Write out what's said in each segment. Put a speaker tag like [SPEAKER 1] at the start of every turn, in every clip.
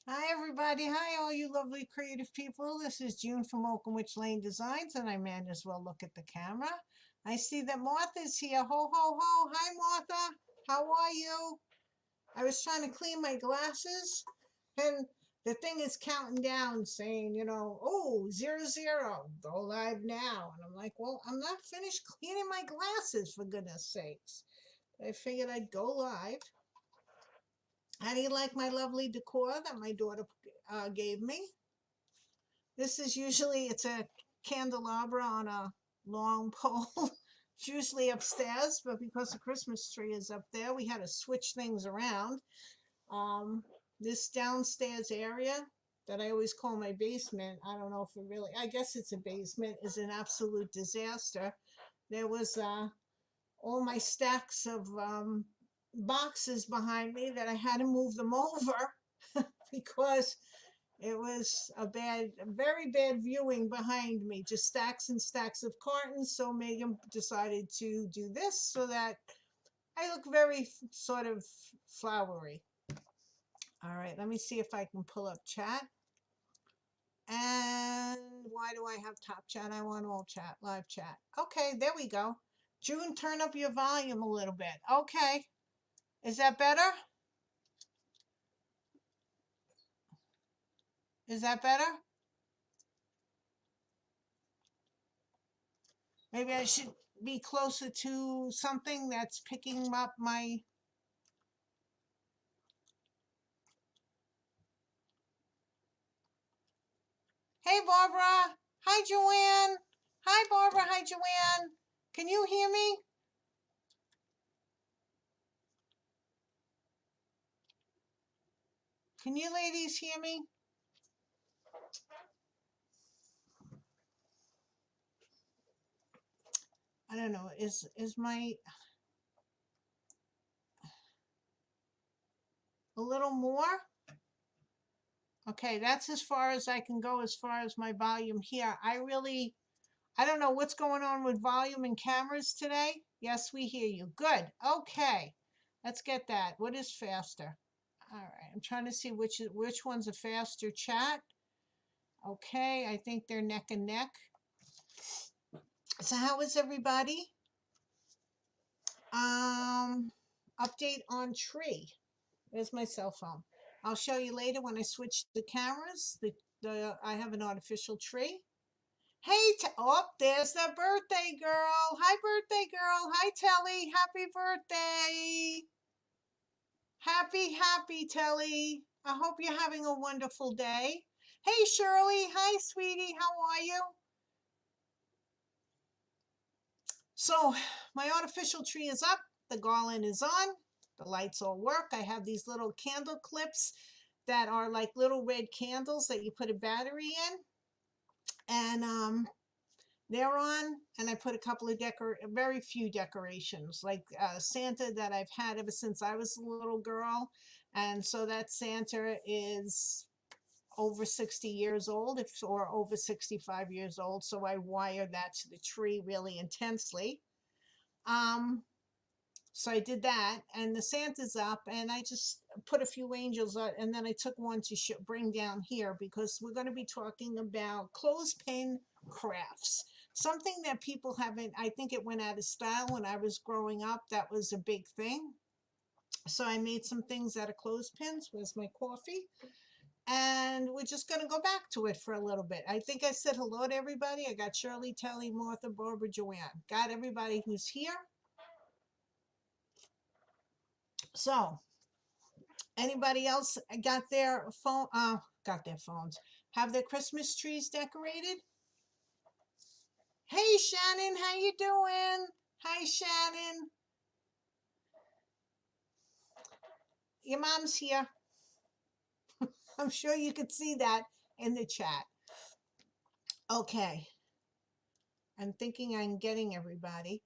[SPEAKER 1] Hi, everybody. Hi, all you lovely creative people. This is June from Oak and Witch Lane Designs, and I may as well look at the camera. I see that Martha's here. Ho, ho, ho. Hi, Martha. How are you? I was trying to clean my glasses, and the thing is counting down saying, oh, 00, go live now. And I'm like, well, I'm not finished cleaning my glasses, for goodness sakes. I figured I'd go live. How do you like my lovely decor that my daughter gave me? This is usually, it's a candelabra on a long pole. It's usually upstairs, but because the Christmas tree is up there, we had to switch things around. Um, this downstairs area that I always call my basement, I don't know if it really, I guess it's a basement, is an absolute disaster. There was all my stacks of boxes behind me that I had to move them over because it was a very bad viewing behind me, just stacks and stacks of cartons. So Megan decided to do this so that I look very sort of flowery. All right, let me see if I can pull up chat. And why do I have top chat? I want all chat, live chat. Okay, there we go. June, turn up your volume a little bit. Okay, is that better? Is that better? Maybe I should be closer to something that's picking up my. Hey, Barbara. Hi, Joanne. Hi, Barbara. Hi, Joanne. Can you hear me? Can you ladies hear me? I don't know. Is my a little more? Okay, that's as far as I can go as far as my volume here. I don't know what's going on with volume and cameras today. Yes, we hear you. Good. Okay. Let's get that. What is faster? All right. I'm trying to see which one's a faster chat. Okay, I think they're neck and neck. So how is everybody? Update on tree. There's my cell phone. I'll show you later when I switch the cameras. I have an artificial tree. Hey, oh, there's the birthday girl. Hi, birthday girl. Hi, Telly. Happy birthday. Happy Telly. I hope you're having a wonderful day. Hey, Shirley. Hi, sweetie. How are you? So my artificial tree is up. The garland is on. The lights all work. I have these little candle clips that are like little red candles that you put a battery in. And they're on, and I put a couple of very few decorations, like Santa that I've had ever since I was a little girl. And so that Santa is over 60 years old, or over 65 years old. So I wired that to the tree really intensely. Um, so I did that, and the Santa's up, and I just put a few angels on, and then I took one to bring down here because we're going to be talking about clothespin crafts. Something that people haven't, I think it went out of style when I was growing up. That was a big thing. So I made some things out of clothespins. Where's my coffee? And we're just going to go back to it for a little bit. I think I said hello to everybody. I got Shirley, Telly, Martha, Barbara, Joanne. Got everybody who's here. So anybody else got their phones, have their Christmas trees decorated? Hey, Shannon, how you doing? Hi, Shannon. Your mom's here. I'm sure you could see that in the chat. Okay. I'm thinking I'm getting everybody.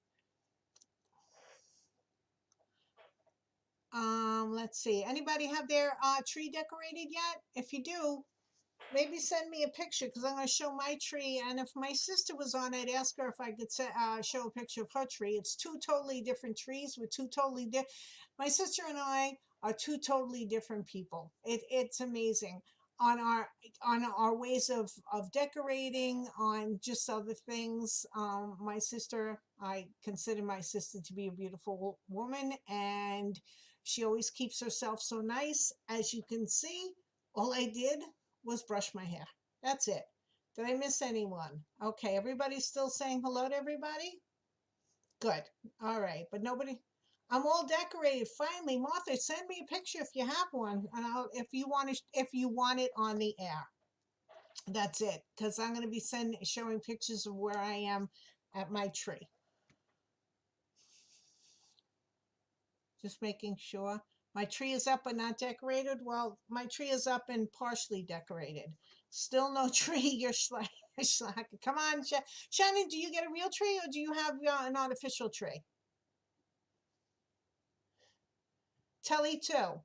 [SPEAKER 1] Let's see. Anybody have their tree decorated yet? If you do, maybe send me a picture because I'm going to show my tree. And if my sister was on, I'd ask her if I could show a picture of her tree. It's two totally different trees with two totally different. My sister and I are two totally different people. It's amazing on our ways of decorating, on just other things. My sister, I consider my sister to be a beautiful woman, and she always keeps herself so nice. As you can see, all I did was brush my hair. That's it. Did I miss anyone? Okay, everybody's still saying hello to everybody? Good. All right, but nobody. I'm all decorated. Finally, Martha, send me a picture if you have one, and if you want it on the air. That's it, because I'm going to be showing pictures of where I am at my tree. Just making sure my tree is up but not decorated. Well, my tree is up and partially decorated. Still no tree. You're slack. Come on, Shannon. Do you get a real tree or do you have an artificial tree? Telly too.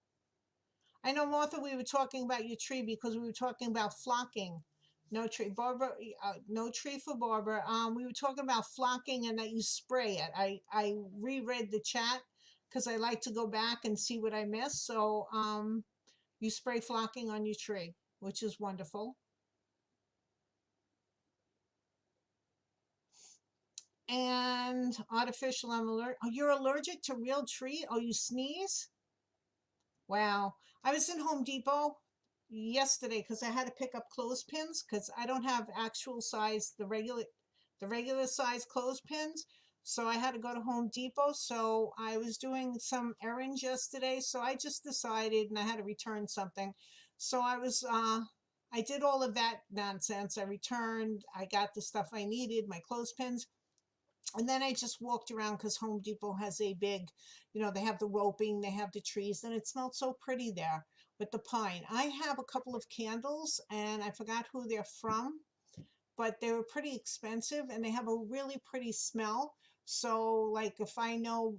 [SPEAKER 1] I know, Martha, we were talking about your tree because we were talking about flocking. No tree, Barbara. No tree for Barbara. We were talking about flocking and that you spray it. I reread the chat because I like to go back and see what I missed. So you spray flocking on your tree, which is wonderful. And artificial, I'm allergic. Oh, you're allergic to real tree? Oh, you sneeze? Wow. I was in Home Depot yesterday because I had to pick up clothespins because I don't have actual size, the regular size clothespins. So I had to go to Home Depot. So I was doing some errands yesterday. So I just decided, and I had to return something. So I did all of that nonsense. I returned, I got the stuff I needed, my clothespins. And then I just walked around because Home Depot has a big, they have the roping, they have the trees, and it smelled so pretty there with the pine. I have a couple of candles and I forgot who they're from, but they were pretty expensive and they have a really pretty smell. So like if I know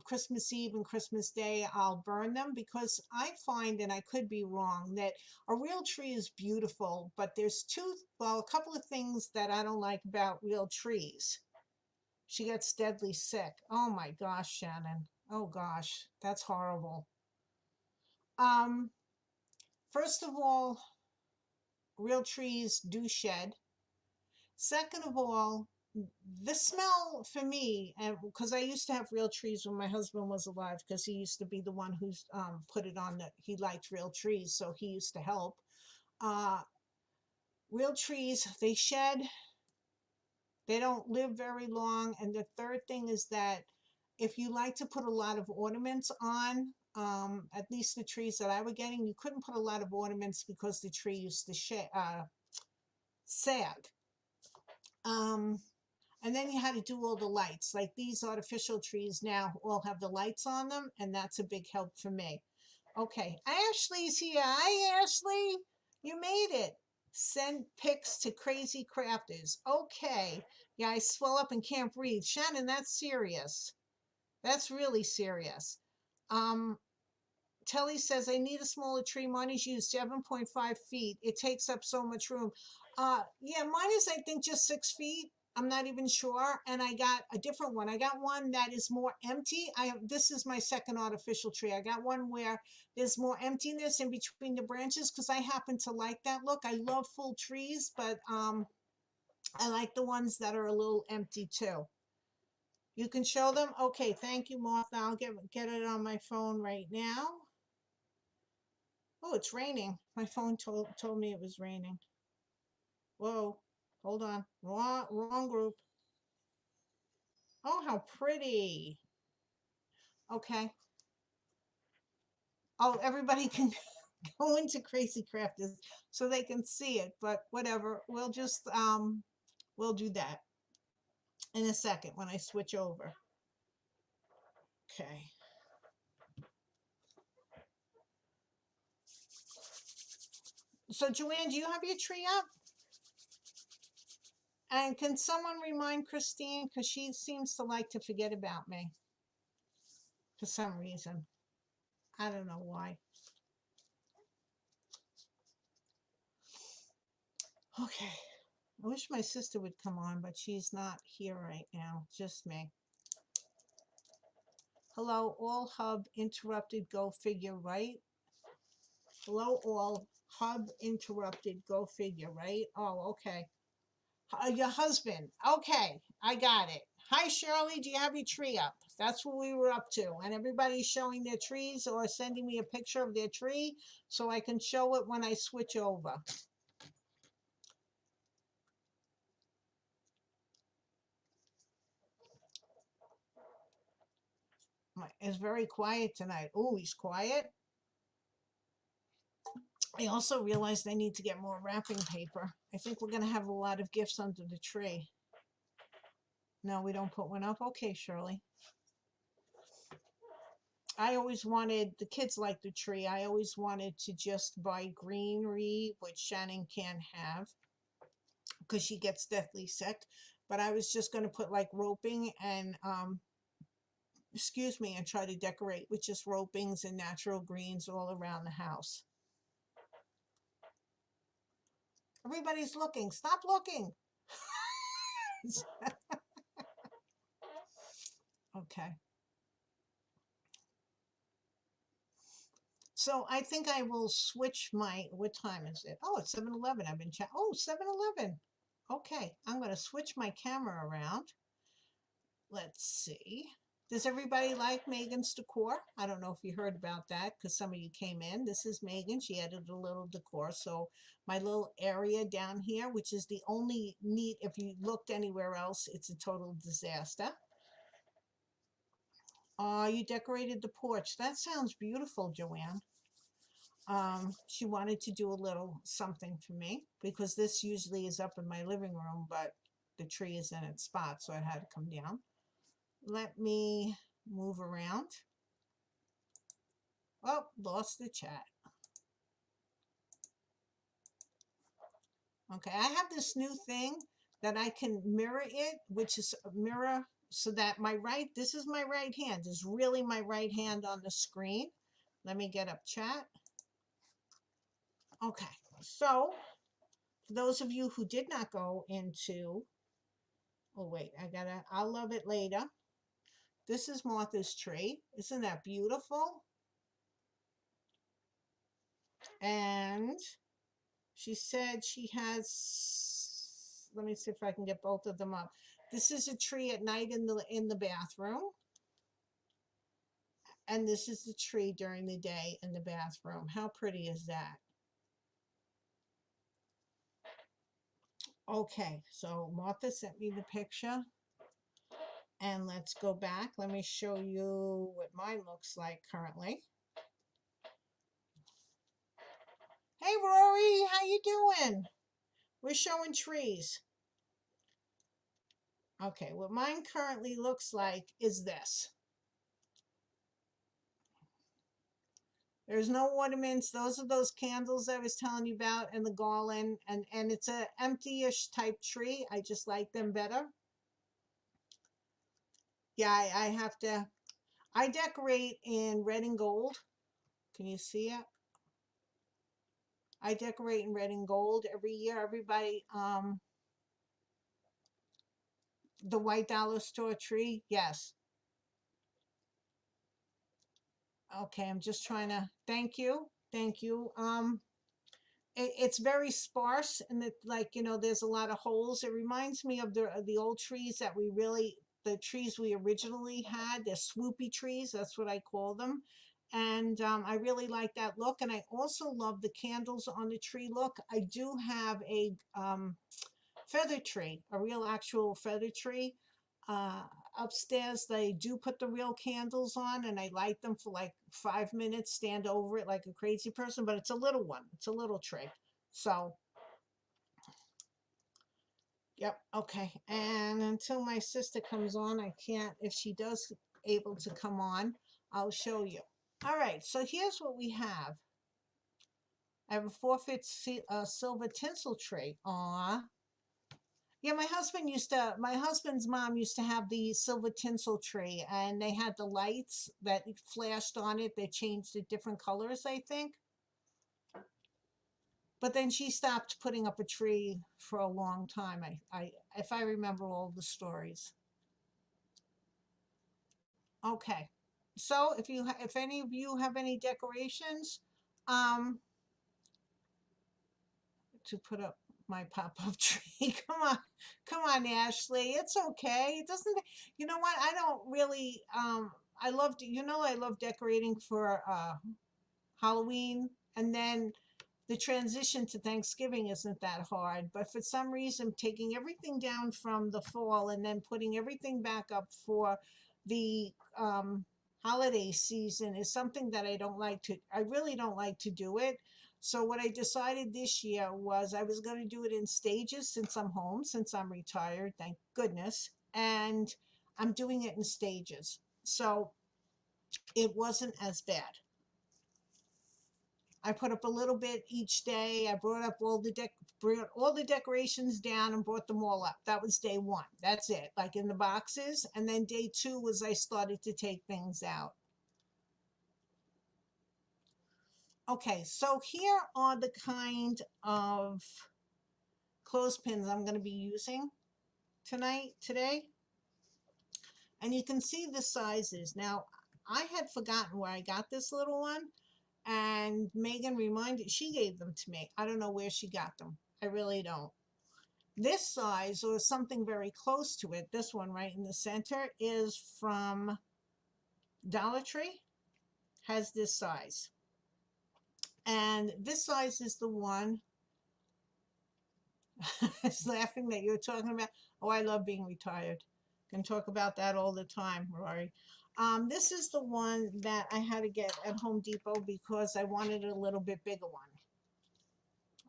[SPEAKER 1] Christmas Eve and Christmas Day, I'll burn them because I find, and I could be wrong, that a real tree is beautiful, but there's a couple of things that I don't like about real trees. She gets deadly sick. Oh my gosh, Shannon. Oh gosh, that's horrible. Um, First of all, real trees do shed. Second of all, the smell for me, and because I used to have real trees when my husband was alive, because he used to be the one who's put it on that he liked real trees, so he used to help. Uh, Real trees, they shed, they don't live very long. And the third thing is that if you like to put a lot of ornaments on, at least the trees that I were getting, you couldn't put a lot of ornaments because the tree used to sag. Um, and then you had to do all the lights. Like these artificial trees now all have the lights on them, and that's a big help for me. Okay, Ashley's here. Hi, Ashley. You made it. Send pics to crazy crafters. Okay. Yeah, I swell up and can't breathe. Shannon, that's serious. That's really serious. Um, Telly says, I need a smaller tree. Mine is used 7.5 feet. It takes up so much room. Yeah, mine is, I think, just 6 feet. I'm not even sure. And I got a different one. I got one that is more empty. This is my second artificial tree. I got one where there's more emptiness in between the branches because I happen to like that look. I love full trees, but I like the ones that are a little empty too. You can show them? Okay, thank you, Martha. I'll get it on my phone right now. Oh, it's raining. My phone told me it was raining. Whoa, hold on. Wrong group. Oh, how pretty. Okay. Oh, everybody can go into Crazy Crafters so they can see it, but whatever. We'll do that in a second when I switch over. Okay. So Joanne, do you have your tree up? And can someone remind Christine, because she seems to like to forget about me for some reason. I don't know why. Okay. I wish my sister would come on, but she's not here right now. Just me. Hello, all hub interrupted, go figure, right? Hello, all hub interrupted, go figure, right? Oh, okay. Your husband. Okay, I got it. Hi, Shirley. Do you have your tree up? That's what we were up to. And everybody's showing their trees or sending me a picture of their tree so I can show it when I switch over. It's very quiet tonight. Oh, he's quiet. I also realized I need to get more wrapping paper. I think we're going to have a lot of gifts under the tree. No, we don't put one up. Okay, Shirley. I always wanted, the kids like the tree. I always wanted to just buy greenery, which Shannon can't have because she gets deathly sick. But I was just going to put like roping and, excuse me, and try to decorate with just ropings and natural greens all around the house. Everybody's looking. Stop looking. Okay. So I think I will switch my, what time is it? Oh, it's 7:11. I've been chat. Oh, 7:11. Okay, I'm going to switch my camera around. Let's see. Does everybody like Megan's decor? I don't know if you heard about that because some of you came in. This is Megan. She added a little decor. So my little area down here, which is the only neat, if you looked anywhere else, it's a total disaster. You decorated the porch. That sounds beautiful, Joanne. She wanted to do a little something for me because this usually is up in my living room, but the tree is in its spot, so I had to come down. Let me move around. Oh, lost the chat. Okay, I have this new thing that I can mirror it, which is a mirror so that my right, this is my right hand, is really my right hand on the screen. Let me get up chat. Okay, so for those of you who did not go into, oh wait, I'll love it later. This is Martha's tree. Isn't that beautiful? And she said she has, let me see if I can get both of them up. This is a tree at night in the bathroom. And this is the tree during the day in the bathroom. How pretty is that? Okay, so Martha sent me the picture. And let's go back. Let me show you what mine looks like currently. Hey Rory, how you doing? We're showing trees. Okay, what mine currently looks like is this. There's no ornaments. Those are those candles I was telling you about and the garland. And it's a empty-ish type tree. I just like them better. Yeah, I have to, I decorate in red and gold. Can you see it? I decorate in red and gold every year. Everybody, the white dollar store tree, yes. Okay, I'm just trying to, thank you. Thank you. It's very sparse and it like, you know, there's a lot of holes. It reminds me of the old trees that we really, the trees we originally had. They're swoopy trees, that's what I call them. And I really like that look. And I also love the candles on the tree look. I do have a feather tree, a real actual feather tree. Uh, Upstairs, they do put the real candles on and I light them for like 5 minutes, stand over it like a crazy person, but it's a little one. It's a little tree. So, yep, okay. And until my sister comes on, I can't, if she does able to come on, I'll show you. All right, so here's what we have. I have a 4-foot silver tinsel tree. Aw. Yeah, my husband's mom used to have the silver tinsel tree and they had the lights that flashed on it. They changed it different colors, I think. But then she stopped putting up a tree for a long time. If I remember all the stories. Okay. So if any of you have any decorations, um, to put up my pop-up tree. Come on, Ashley. It's okay. It doesn't, you know what? I don't really, I love, I love decorating for Halloween, and then the transition to Thanksgiving isn't that hard. But for some reason, taking everything down from the fall and then putting everything back up for the holiday season is something that I really don't like to do it. So what I decided this year was I was going to do it in stages since I'm home, since I'm retired, thank goodness. And I'm doing it in stages. So it wasn't as bad. I put up a little bit each day. I brought all the decorations down and brought them all up. That was day one. That's it, like in the boxes. And then day two was I started to take things out. Okay, so here are the kind of clothespins I'm going to be using today. And you can see the sizes. Now, I had forgotten where I got this little one, and Megan she gave them to me. I don't know where she got them. I really don't. This size, or something very close to it, this one right in the center, is from Dollar Tree, has this size. And this size is the one I was laughing that you're talking about. Oh, I love being retired. Can talk about that all the time, Rory. This is the one that I had to get at Home Depot because I wanted a little bit bigger one.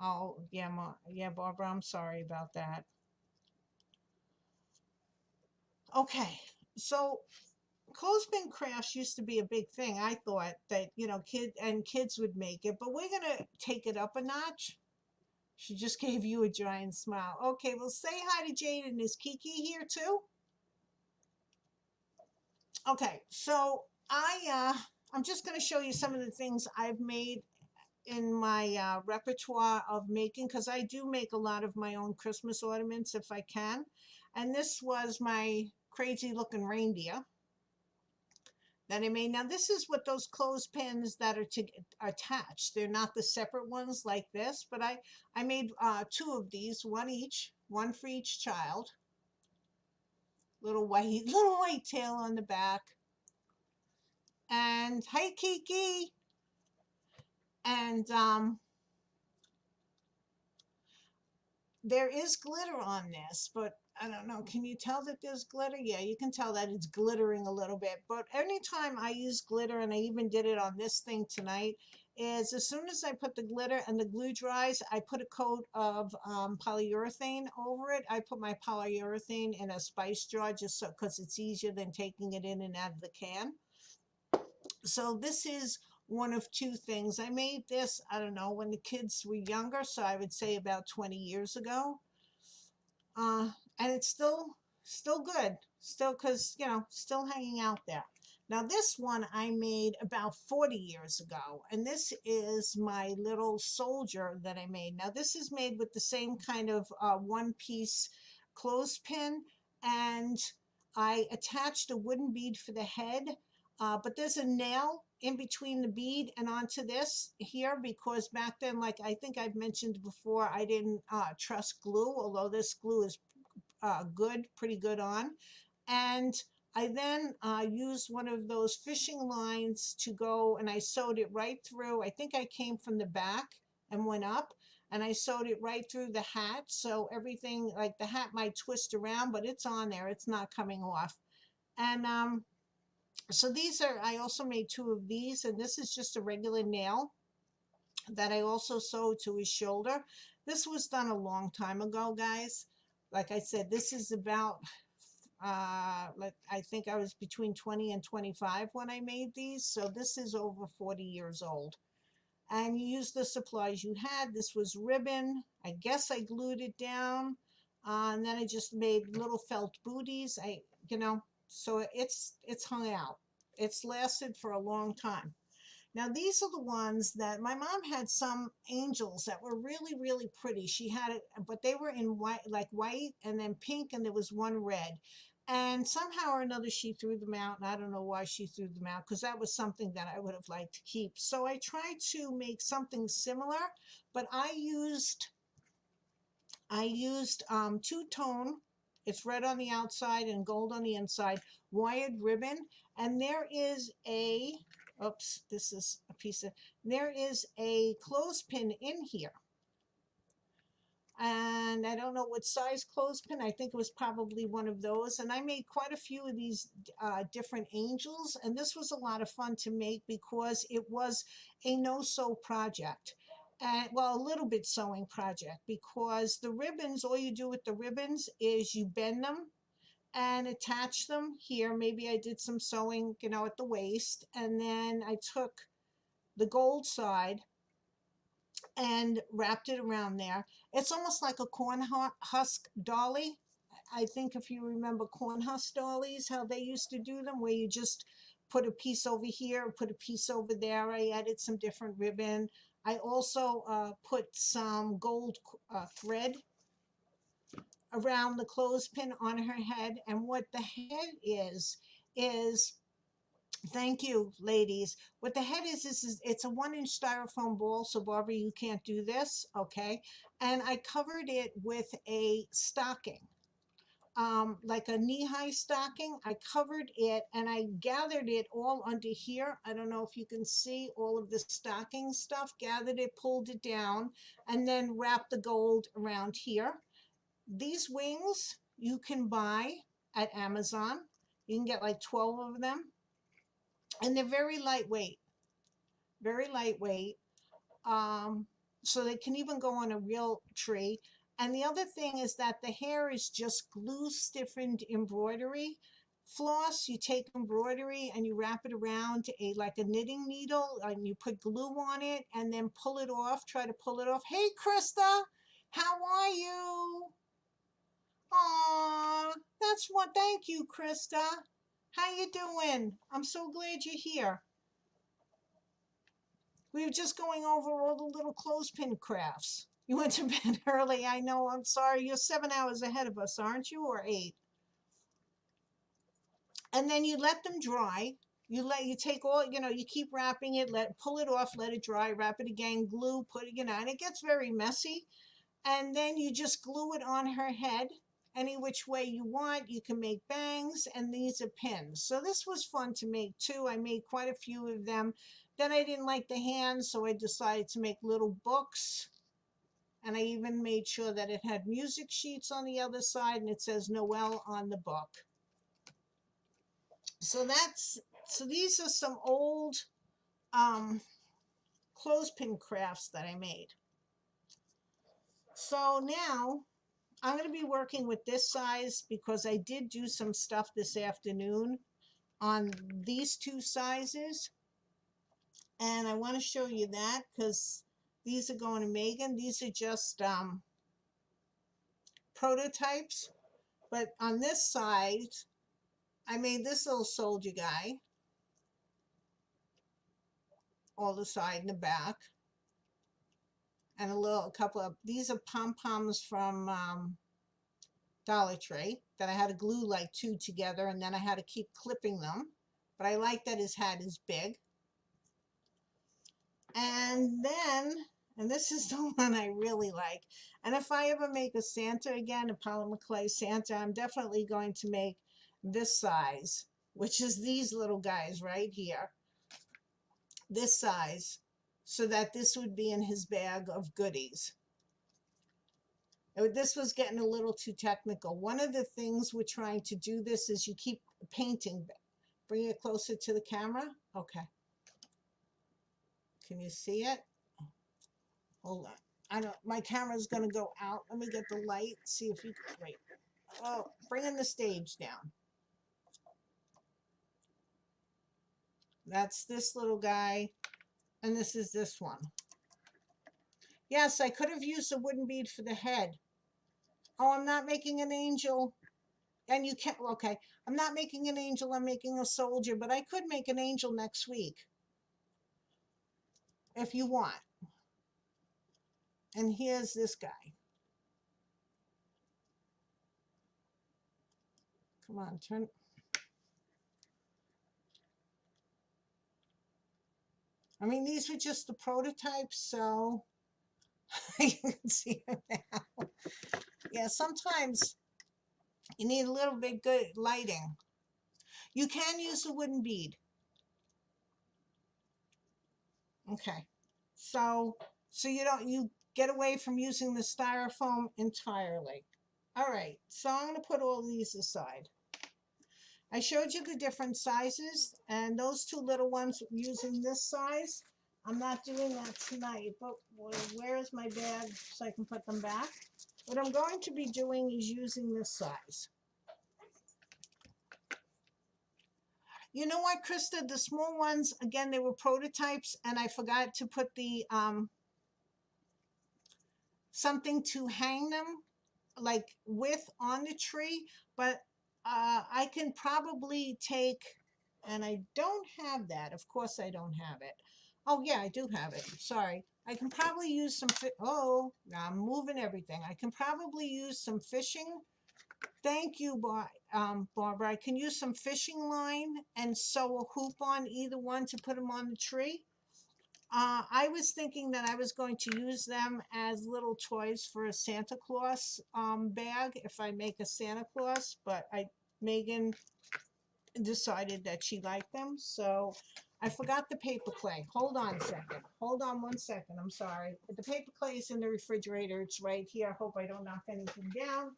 [SPEAKER 1] Oh, yeah, yeah, Barbara, I'm sorry about that. Okay, so clothespin crafts used to be a big thing. I thought that, kids would make it, but we're gonna take it up a notch. She just gave you a giant smile. Okay, well, say hi to Jaden. Is Kiki here too? Okay, so I'm just going to show you some of the things I've made in my repertoire of making, because I do make a lot of my own Christmas ornaments if I can. And this was my crazy looking reindeer that I made. Now this is what those clothespins that are attached. They're not the separate ones like this, but I made two of these, one each, one for each child. Little white tail on the back. And hi Kiki. And there is glitter on this, but I don't know. Can you tell that there's glitter? Yeah, you can tell that it's glittering a little bit. But anytime I use glitter, and I even did it on this thing tonight, is as soon as I put the glitter and the glue dries, I put a coat of polyurethane over it. I put my polyurethane in a spice jar just so because it's easier than taking it in and out of the can. So this is one of two things. I made this, I don't know, when the kids were younger, so I would say about 20 years ago. And it's still good, still, because, still hanging out there. Now this one I made about 40 years ago, and this is my little soldier that I made. Now this is made with the same kind of one-piece clothespin, and I attached a wooden bead for the head, but there's a nail in between the bead and onto this here, because back then, like I think I've mentioned before, I didn't trust glue, although this glue is pretty good on. And I then used one of those fishing lines to go, and I sewed it right through. I think I came from the back and went up, and I sewed it right through the hat. So everything, like the hat might twist around, but it's on there. It's not coming off. And so I also made two of these, and this is just a regular nail that I also sewed to his shoulder. This was done a long time ago, guys. Like I said, this is about, I think I was between 20 and 25 when I made these. So this is over 40 years old. And you use the supplies you had. This was ribbon. I guess I glued it down. And then I just made little felt booties. So it's hung out. It's lasted for a long time. Now, these are the ones that my mom had, some angels that were really, really pretty. She had it, but they were in white, like white and then pink, and there was one red. And somehow or another, she threw them out. And I don't know why she threw them out, because that was something that I would have liked to keep. So I tried to make something similar, but I used two-tone, it's red on the outside and gold on the inside, wired ribbon. And there is a, oops, this is a piece of, there is a clothespin in here. And I don't know what size clothespin. I think it was probably one of those. And I made quite a few of these different angels. And this was a lot of fun to make because it was a no-sew project. And well, a little bit sewing project, because the ribbons, all you do with the ribbons is you bend them and attach them here. Maybe I did some sewing, at the waist. And then I took the gold side and wrapped it around there. It's almost like a corn husk dolly. I think if you remember corn husk dollies, how they used to do them, where you just put a piece over here, put a piece over there. I added some different ribbon. I also put some gold thread around the clothespin on her head. And what the head is thank you, ladies. What the head is it's a 1-inch styrofoam ball. So Barbara, you can't do this, okay? And I covered it with a stocking, like a knee-high stocking. I covered it and I gathered it all under here. I don't know if you can see all of the stocking stuff. Gathered it, pulled it down, and then wrapped the gold around here. These wings you can buy at Amazon. You can get like 12 of them. And they're very lightweight, very lightweight. So they can even go on a real tree. And the other thing is that the hair is just glue stiffened embroidery floss. You take embroidery and you wrap it around like a knitting needle, and you put glue on it and then pull it off. Try to pull it off. Hey, Krista, how are you? Aw, that's what. Thank you, Krista. How you doing? I'm so glad you're here. We were just going over all the little clothespin crafts. You went to bed early. I know. I'm sorry. You're 7 hours ahead of us, aren't you? Or 8? And then you let them dry. You take all, you keep wrapping it, pull it off, let it dry, wrap it again, glue, put it, and it gets very messy. And then you just glue it on her head any which way you want. You can make bangs, and these are pins. So this was fun to make too. I made quite a few of them. Then I didn't like the hands, so I decided to make little books. And I even made sure that it had music sheets on the other side, and it says Noel on the book. So these are some old clothespin crafts that I made. So now I'm going to be working with this size because I did do some stuff this afternoon on these two sizes. And I want to show you that because these are going to Megan. These are just prototypes. But on this side, I made this little soldier guy. All the side and the back. And a couple of, these are pom-poms from Dollar Tree that I had to glue like 2 together, and then I had to keep clipping them. But I like that his hat is big. And then, and this is the one I really like. And if I ever make a Santa again, a polymer clay Santa, I'm definitely going to make this size, which is these little guys right here. This size, so that this would be in his bag of goodies. This was getting a little too technical. One of the things we're trying to do this is you keep painting. Bring it closer to the camera. Okay. Can you see it? Hold on. My camera's going to go out. Let me get the light. See if you can, wait. Oh, bringing the stage down. That's this little guy. And this is this one. Yes, I could have used a wooden bead for the head. Oh, I'm not making an angel. And you can't, okay. I'm not making an angel. I'm making a soldier. But I could make an angel next week. If you want. And here's this guy. Come on, turn. I mean, these were just the prototypes, so you can see them now. Yeah, sometimes you need a little bit good lighting. You can use a wooden bead. Okay. So you get away from using the styrofoam entirely. All right. So I'm going to put all these aside. I showed you the different sizes, and those two little ones using this size. I'm not doing that tonight, but where is my bag so I can put them back? What I'm going to be doing is using this size. You know what, Krista? The small ones, again, they were prototypes, and I forgot to put the something to hang them like with on the tree, but I can probably take, and I don't have that. Of course I don't have it. Oh yeah, I do have it. Sorry. I can probably use some, oh, I'm moving everything. I can probably use some fishing. Thank you, Barbara. I can use some fishing line and sew a hoop on either one to put them on the tree. I was thinking that I was going to use them as little toys for a Santa Claus bag if I make a Santa Claus, but Megan decided that she liked them, so I forgot the paper clay. Hold on a second. Hold on 1 second. I'm sorry. The paper clay is in the refrigerator. It's right here. I hope I don't knock anything down.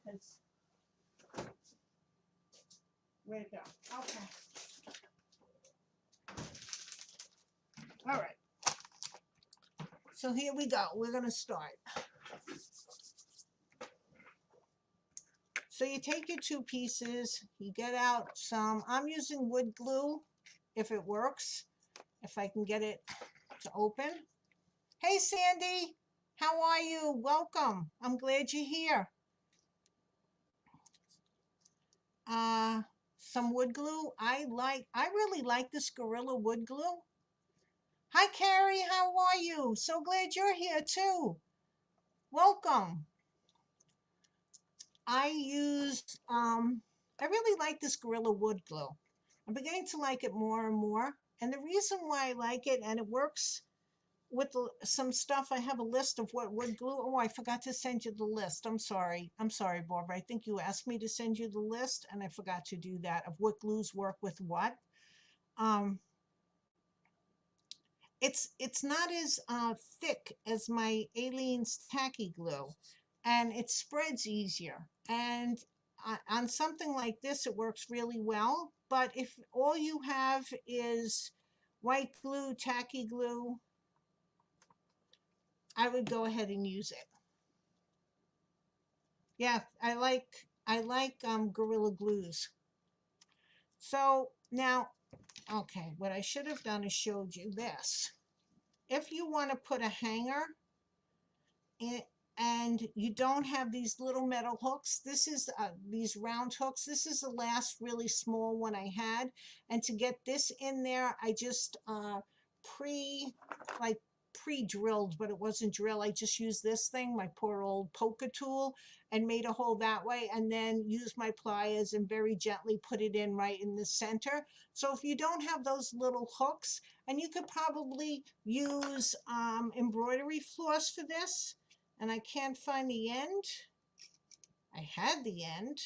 [SPEAKER 1] Where'd it go? Okay. All right. So here we go. We're going to start. So you take your two pieces, you get out some, I'm using wood glue if it works, if I can get it to open. Hey Sandy, how are you? Welcome. I'm glad you're here. Some wood glue. I really like this Gorilla wood glue. Hi Carrie, how are you? So glad you're here too. Welcome. I really like this Gorilla wood glue. I'm beginning to like it more and more. And the reason why I like it, and it works with some stuff, I have a list of what wood glue. Oh, I forgot to send you the list. I'm sorry. I'm sorry, Barbara. I think you asked me to send you the list, and I forgot to do that, of what glues work with what. It's not as thick as my Aleene's tacky glue, and it spreads easier. And on something like this, it works really well. But if all you have is white glue, tacky glue, I would go ahead and use it. Yeah, I like Gorilla Glues. So now, okay, what I should have done is showed you this. If you want to put a hanger in, and you don't have these little metal hooks, this is these round hooks. This is the last really small one I had. And to get this in there, I just pre-drilled, but it wasn't drill. I just used this thing, my poor old poker tool, and made a hole that way, and then used my pliers and very gently put it in right in the center. So if you don't have those little hooks, and you could probably use embroidery floss for this, and I can't find the end. I had the end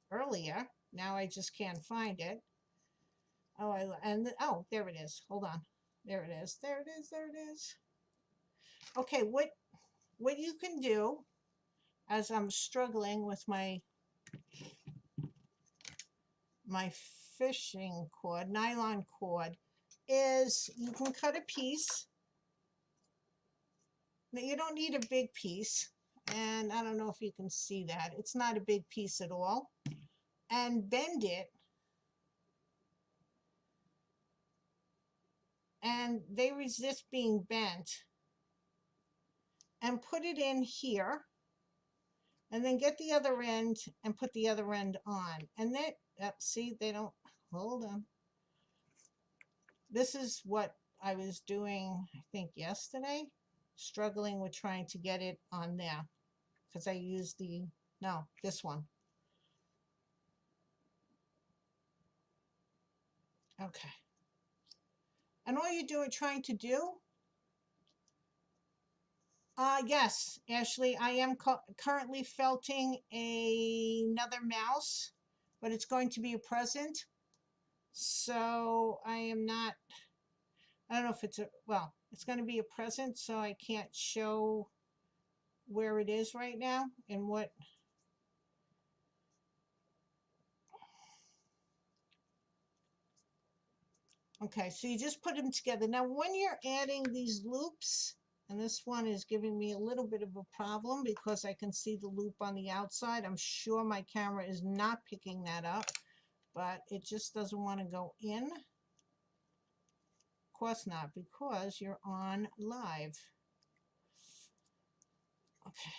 [SPEAKER 1] earlier. Now I just can't find it. Oh, oh, there it is. Hold on. There it is. There it is. There it is. Okay, what you can do, as I'm struggling with my fishing cord, nylon cord, is you can cut a piece. Now you don't need a big piece, and I don't know if you can see that. It's not a big piece at all. And bend it, and they resist being bent, and put it in here, and then get the other end and put the other end on. And then, see, they don't, hold on. This is what I was doing, I think, yesterday, struggling with trying to get it on there, because I used no, this one. Okay. And all you're doing, trying to do, yes, Ashley, I am currently felting another mouse, but it's going to be a present. So I am not, I don't know if it's a, well, it's going to be a present, so I can't show where it is right now and what. Okay, so you just put them together. Now, when you're adding these loops, and this one is giving me a little bit of a problem because I can see the loop on the outside. I'm sure my camera is not picking that up, but it just doesn't want to go in. Of course not, because you're on live. Okay.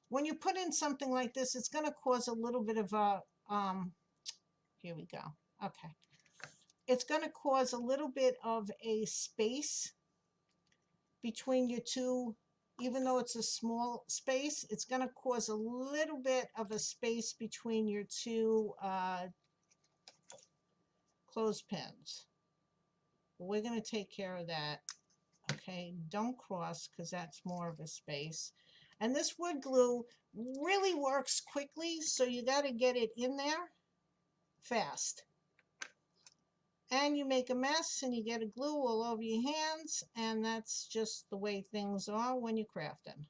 [SPEAKER 1] When you put in something like this, it's going to cause a little bit of a, here we go. Okay. It's going to cause a little bit of a space between your two. Even though it's a small space, it's going to cause a little bit of a space between your two clothespins. We're going to take care of that. Okay, don't cross because that's more of a space. And this wood glue really works quickly, so you got to get it in there fast. And you make a mess and you get a glue all over your hands, and that's just the way things are when you're crafting.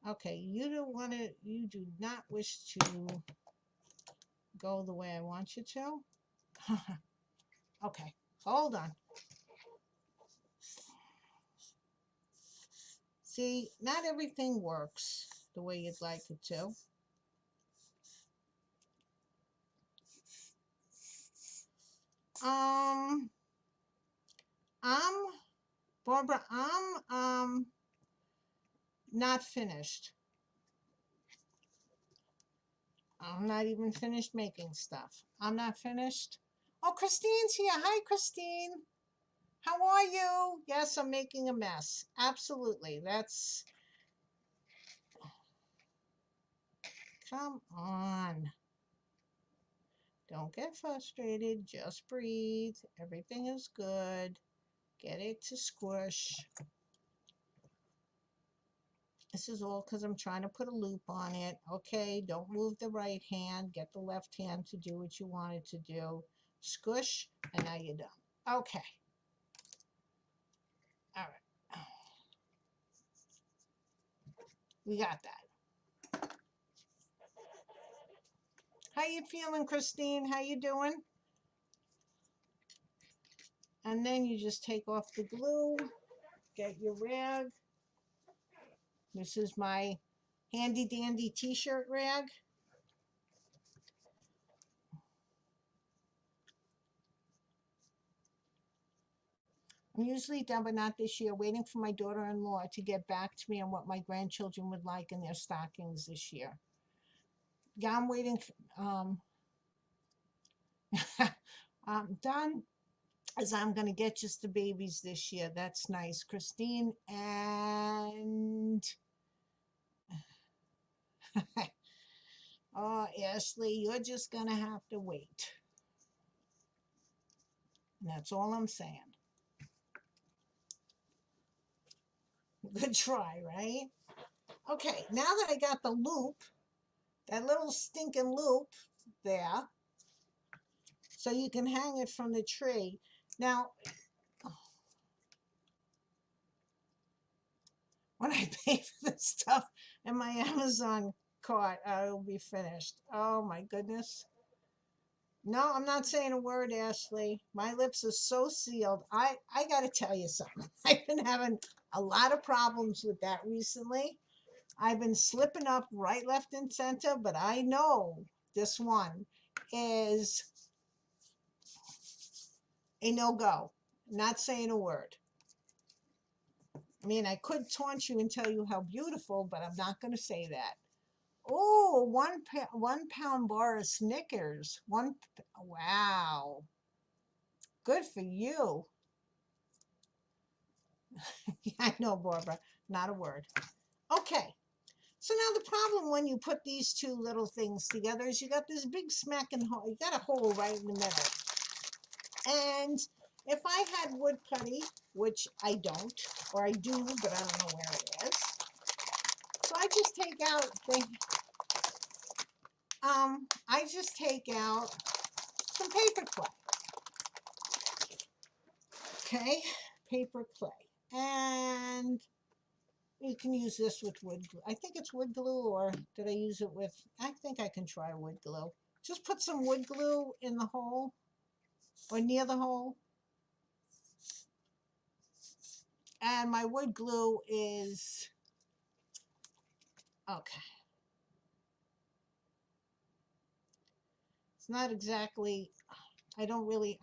[SPEAKER 1] Okay, you do not wish to go the way I want you to. Okay, hold on. See, not everything works the way you'd like it to. Barbara, I'm not finished. I'm not even finished making stuff. I'm not finished. Oh, Christine's here. Hi, Christine. How are you? Yes, I'm making a mess. Absolutely. That's... Come on. Don't get frustrated. Just breathe. Everything is good. Get it to squish. This is all because I'm trying to put a loop on it. Okay, don't move the right hand. Get the left hand to do what you want it to do. Squish, and now you're done. Okay. All right. We got that. How you feeling, Christine? How you doing? And then you just take off the glue. Get your rag. This is my handy dandy t-shirt rag. I'm usually done, but not this year, waiting for my daughter-in-law to get back to me on what my grandchildren would like in their stockings this year. Yeah, I'm waiting. I'm done, as I'm going to get just the babies this year. That's nice, Christine. And oh, Ashley, you're just going to have to wait. And that's all I'm saying. Good try, right? Okay, now that I got the loop, that little stinking loop there, so you can hang it from the tree. Now, when I pay for this stuff in my Amazon cart, I will be finished. Oh my goodness. No, I'm not saying a word, Ashley. My lips are so sealed. I got to tell you something. I've been having a lot of problems with that recently. I've been slipping up right, left, and center, but I know this one is a no-go. Not saying a word. I mean, I could taunt you and tell you how beautiful, but I'm not going to say that. Oh, 1 pound bar of Snickers. Wow. Good for you. Yeah, I know, Barbara. Not a word. Okay. So now the problem when you put these two little things together is you got this big smacking hole. You got a hole right in the middle. And if I had wood putty, which I don't, or I do, but I don't know where it is. So I just take out some paper clay. Okay, paper clay. And you can use this with wood glue. I think it's wood glue, or did I use it with, I think I can try wood glue. Just put some wood glue in the hole or near the hole. And my wood glue is, okay. It's not exactly, I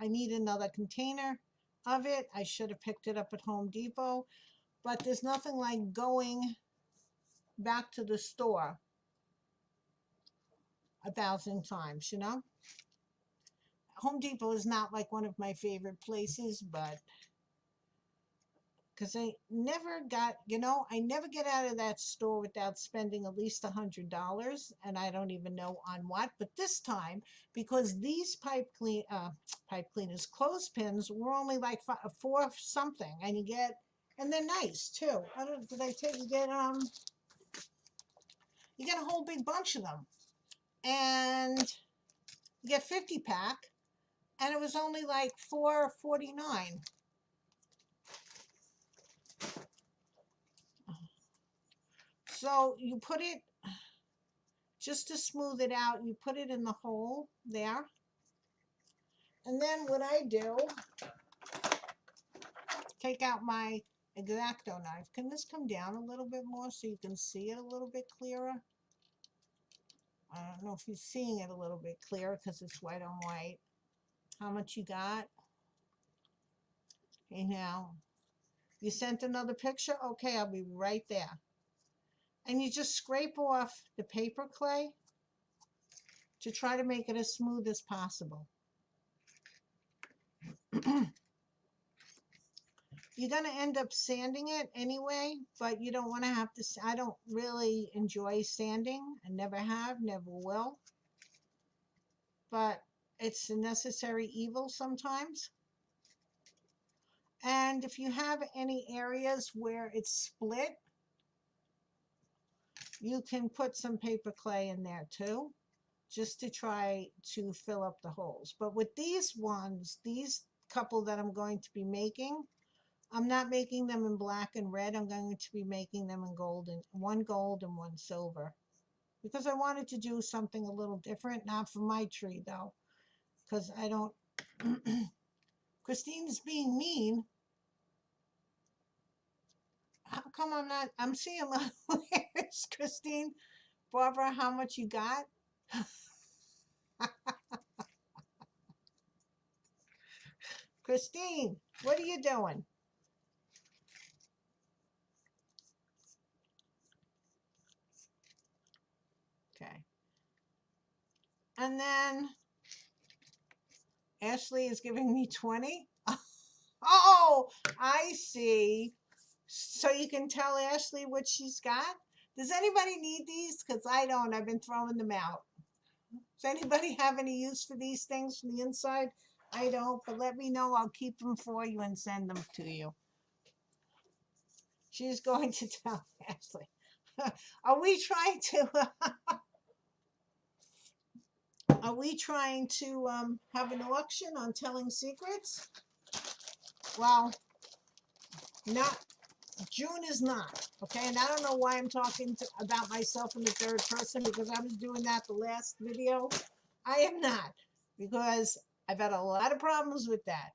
[SPEAKER 1] need another container of it. I should have picked it up at Home Depot, but there's nothing like going back to the store 1,000 times, you know? Home Depot is not like one of my favorite places, but because I never got, I never get out of that store without spending at least $100, and I don't even know on what. But this time, because these pipe cleaners, clothespins were only like four something, and and they're nice too. I don't, did I tell you you get a whole big bunch of them, and you get 50 pack, and it was only like $4.49. So you put it, just to smooth it out, you put it in the hole there. And then what I do, take out my X-Acto knife. Can this come down a little bit more so you can see it a little bit clearer? I don't know if you're seeing it a little bit clearer because it's white on white. How much you got? Okay, now, you sent another picture? Okay, I'll be right there. And you just scrape off the paper clay to try to make it as smooth as possible. You're going to end up sanding it anyway, but you don't want to have to. I don't really enjoy sanding. I never have, never will. But it's a necessary evil sometimes. And if you have any areas where it's split, you can put some paper clay in there too, just to try to fill up the holes. But with these ones, these couple that I'm going to be making, I'm not making them in black and red. I'm going to be making them in gold, and one gold and one silver, because I wanted to do something a little different. Not for my tree though, because I don't. Christine's being mean. How come I'm not? I'm seeing letters, Christine. Barbara, how much you got? Christine, what are you doing? Okay. And then Ashley is giving me 20. Oh, I see. So you can tell Ashley what she's got. Does anybody need these? Because I don't. I've been throwing them out. Does anybody have any use for these things from the inside? I don't, but let me know. I'll keep them for you and send them to you. She's going to tell Ashley. Are we trying to... Are we trying to have an auction on telling secrets? Well, not. June is not, okay? And I don't know why I'm talking about myself in the third person, because I was doing that the last video. I am not, because I've had a lot of problems with that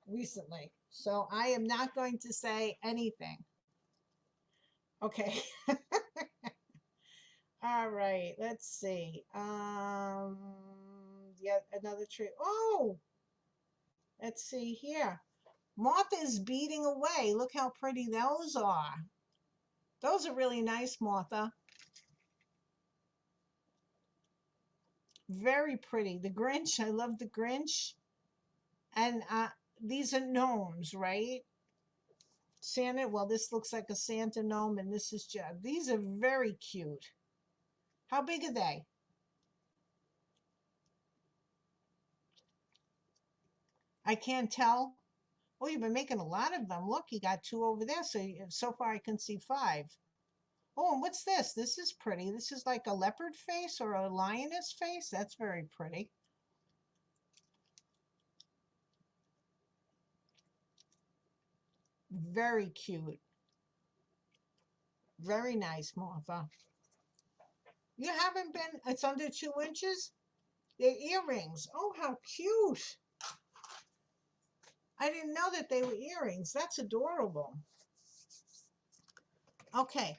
[SPEAKER 1] recently. So I am not going to say anything. Okay. All right, let's see. Yet another tree. Oh, let's see here. Martha is beading away. Look how pretty those are. Those are really nice, Martha. Very pretty. The Grinch, I love the Grinch. And these are gnomes, right? Santa, well, this looks like a Santa gnome, and this is just, these are very cute. How big are they? I can't tell. Oh, you've been making a lot of them. Look, you got two over there. So so far I can see five. Oh, and what's this? This is pretty. This is like a leopard face or a lioness face. That's very pretty. Very cute. Very nice, Martha. You haven't been, it's under 2 inches? They're earrings. Oh, how cute. I didn't know that they were earrings. That's adorable. Okay.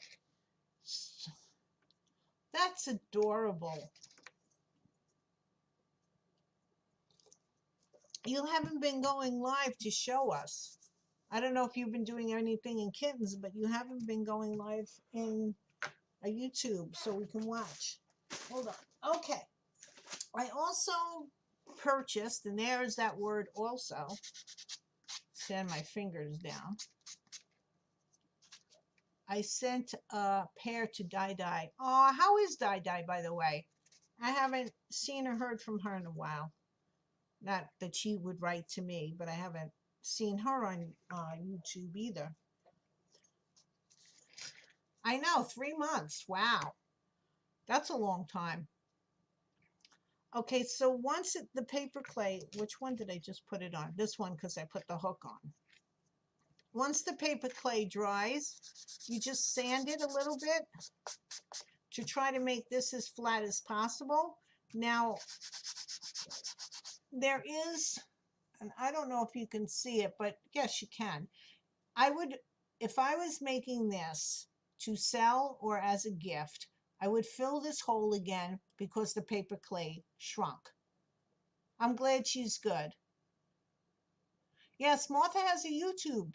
[SPEAKER 1] That's adorable. You haven't been going live to show us. I don't know if you've been doing anything in kittens, but you haven't been going live in a YouTube so we can watch. Hold on. Okay. I also purchased, and there's that word also. Send my fingers down. I sent a pair to Dai Dai. Oh, how is Dai Dai, by the way? I haven't seen or heard from her in a while. Not that she would write to me, but I haven't seen her on YouTube either. I know, 3 months. Wow. That's a long time. Okay, so once the paper clay, which one did I just put it on? This one, because I put the hook on. Once the paper clay dries, you just sand it a little bit to try to make this as flat as possible. Now, there is, and I don't know if you can see it, but yes, you can. I would, if I was making this to sell or as a gift, I would fill this hole again because the paper clay shrunk. I'm glad she's good. Yes, Martha has a YouTube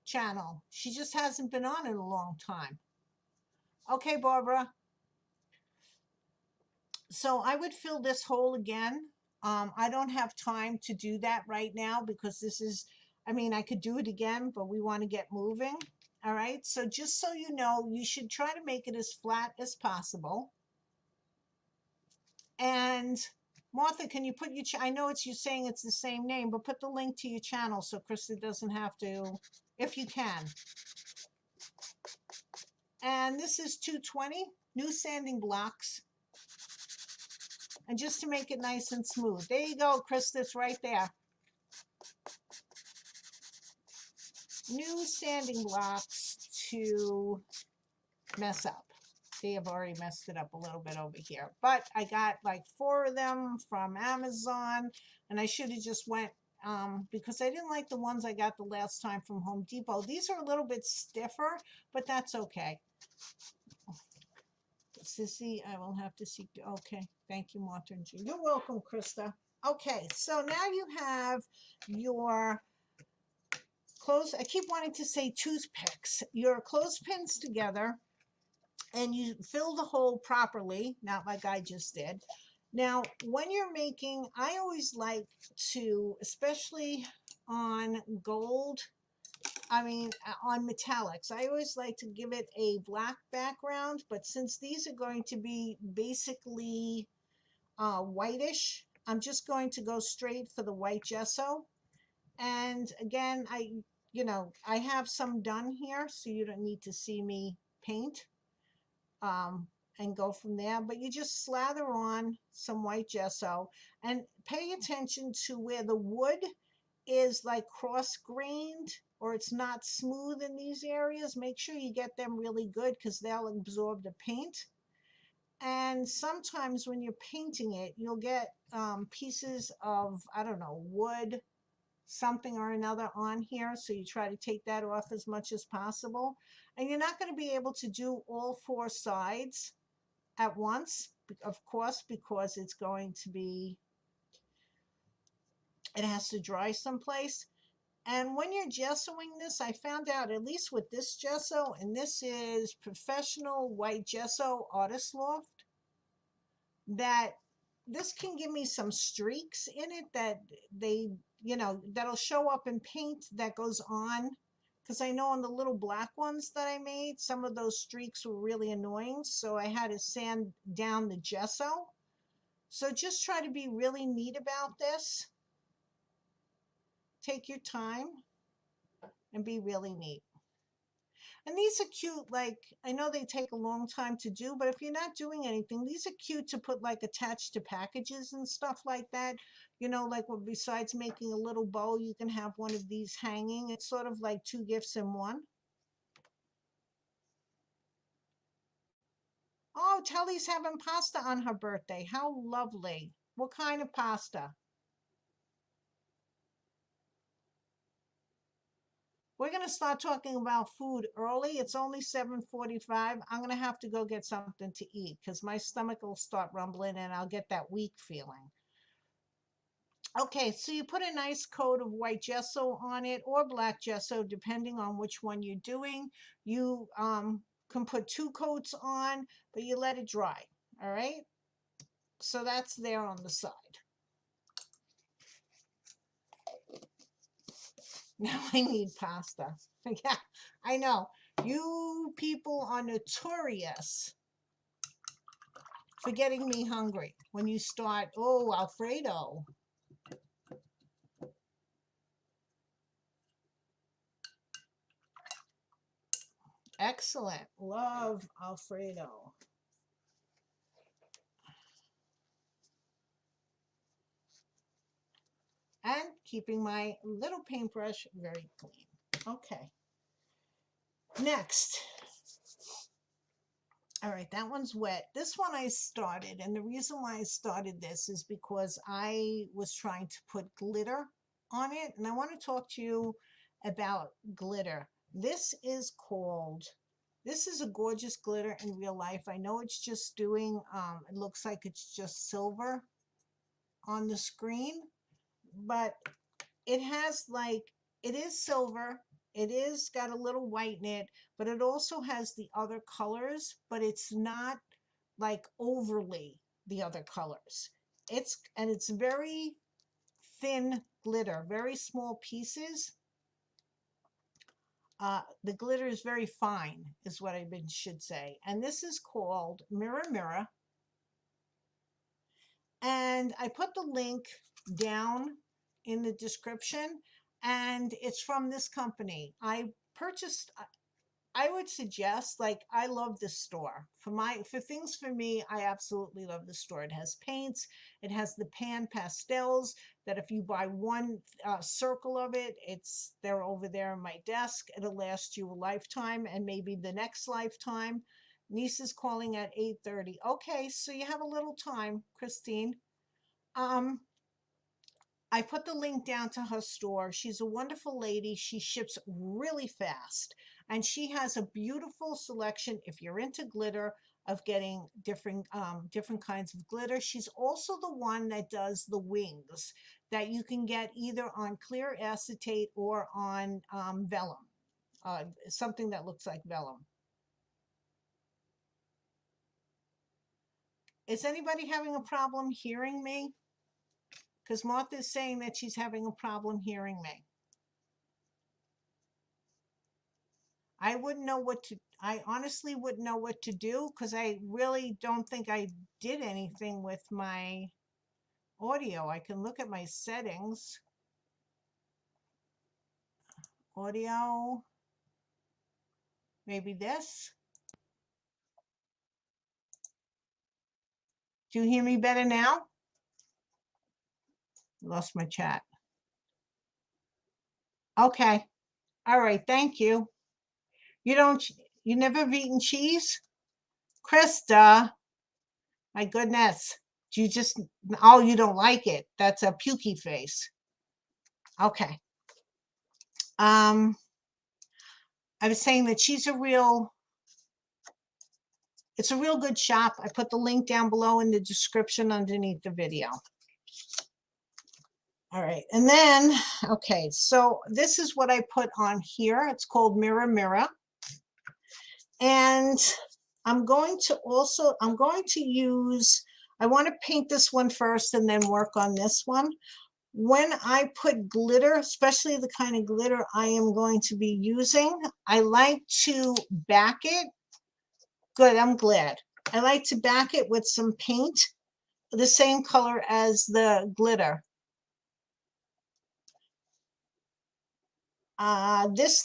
[SPEAKER 1] channel. She just hasn't been on in a long time. Okay, Barbara. So I would fill this hole again. I don't have time to do that right now because this is, I mean, I could do it again, but we want to get moving. All right. So just so you know, you should try to make it as flat as possible. And Martha, can you put your, I know it's you saying it's the same name, but put the link to your channel so Krista doesn't have to, if you can. And this is 220 new sanding blocks. And just to make it nice and smooth. There you go, Krista, it's right there. New sanding blocks to mess up. See, I've already messed it up a little bit over here. But I got like 4 of them from Amazon. And I should have just went, because I didn't like the ones I got the last time from Home Depot. These are a little bit stiffer, but that's okay. Sissy, I will have to see. Okay, thank you, Martha and Jean. You're welcome, Krista. Okay, so now you have your clothes. I keep wanting to say toothpicks. Your clothespins together, and you fill the hole properly, not like I just did. Now, when you're making, I always like to, especially on gold, I mean, on metallics, I always like to give it a black background, but since these are going to be basically whitish, I'm just going to go straight for the white gesso. And again, I have some done here, so you don't need to see me paint and go from there. But you just slather on some white gesso and pay attention to where the wood is like cross-grained or it's not smooth in these areas. Make sure you get them really good because they'll absorb the paint. And sometimes when you're painting it, you'll get pieces of, I don't know, wood, something or another on here. So you try to take that off as much as possible. And you're not going to be able to do all 4 sides at once, of course, because it's going to be, it has to dry someplace. And when you're gessoing this, I found out, at least with this gesso, and this is Professional White Gesso Artist Loft, that this can give me some streaks in it that they, that'll show up in paint that goes on. Because I know on the little black ones that I made, some of those streaks were really annoying. So I had to sand down the gesso. So just try to be really neat about this. Take your time and be really neat. And these are cute, like, I know they take a long time to do, but if you're not doing anything, these are cute to put like attached to packages and stuff like that. You know, like, well, besides making a little bow, you can have one of these hanging. It's sort of like two gifts in one. Oh, Telly's having pasta on her birthday. How lovely. What kind of pasta? We're going to start talking about food early. It's only 7:45. I'm going to have to go get something to eat because my stomach will start rumbling and I'll get that weak feeling. Okay, so you put a nice coat of white gesso on it or black gesso, depending on which one you're doing. You can put two coats on, but you let it dry. All right. So that's there on the side. Now I need pasta. Yeah, I know. You people are notorious for getting me hungry when you start, oh, Alfredo. Excellent. Love Alfredo. And keeping my little paintbrush very clean. Okay. Next. All right, that one's wet. This one I started, and the reason why I started this is because I was trying to put glitter on it, and I want to talk to you about glitter. This is a gorgeous glitter in real life. I know it's just doing, it looks like it's just silver on the screen, but it has like, it is silver. It is got a little white in it, but it also has the other colors, but it's not like overly the other colors. It's very thin glitter, very small pieces. The glitter is very fine, is what I should say. And this is called Mirror Mirror. And I put the link down in the description, and it's from this company. I would suggest, like, I love this store for things for me. I absolutely love the store. It has paints, it has the pan pastels that if you buy one circle of it, they're over there on my desk. It'll last you a lifetime and maybe the next lifetime. Niece is calling at 8:30. Okay, so you have a little time, Christine. I put the link down to her store. She's a wonderful lady. She ships really fast, and she has a beautiful selection if you're into glitter of getting different kinds of glitter. She's also the one that does the wings that you can get either on clear acetate or on vellum, something that looks like vellum. Is anybody having a problem hearing me? Because Martha is saying that she's having a problem hearing me. I honestly wouldn't know what to do because I really don't think I did anything with my audio. I can look at my settings. Audio, maybe this. Do you hear me better now? Lost my chat. Okay. All right. Thank you. You never have eaten cheese? Krista, my goodness. Oh, you don't like it. That's a pukey face. Okay. I was saying that it's a real good shop. I put the link down below in the description underneath the video. All right. And then, okay, so this is what I put on here. It's called Mirror Mirror. And I'm going to use, I want to paint this one first and then work on this one. When I put glitter, especially the kind of glitter I am going to be using, I like to back it. Good, I'm glad. I like to back it with some paint, the same color as the glitter. This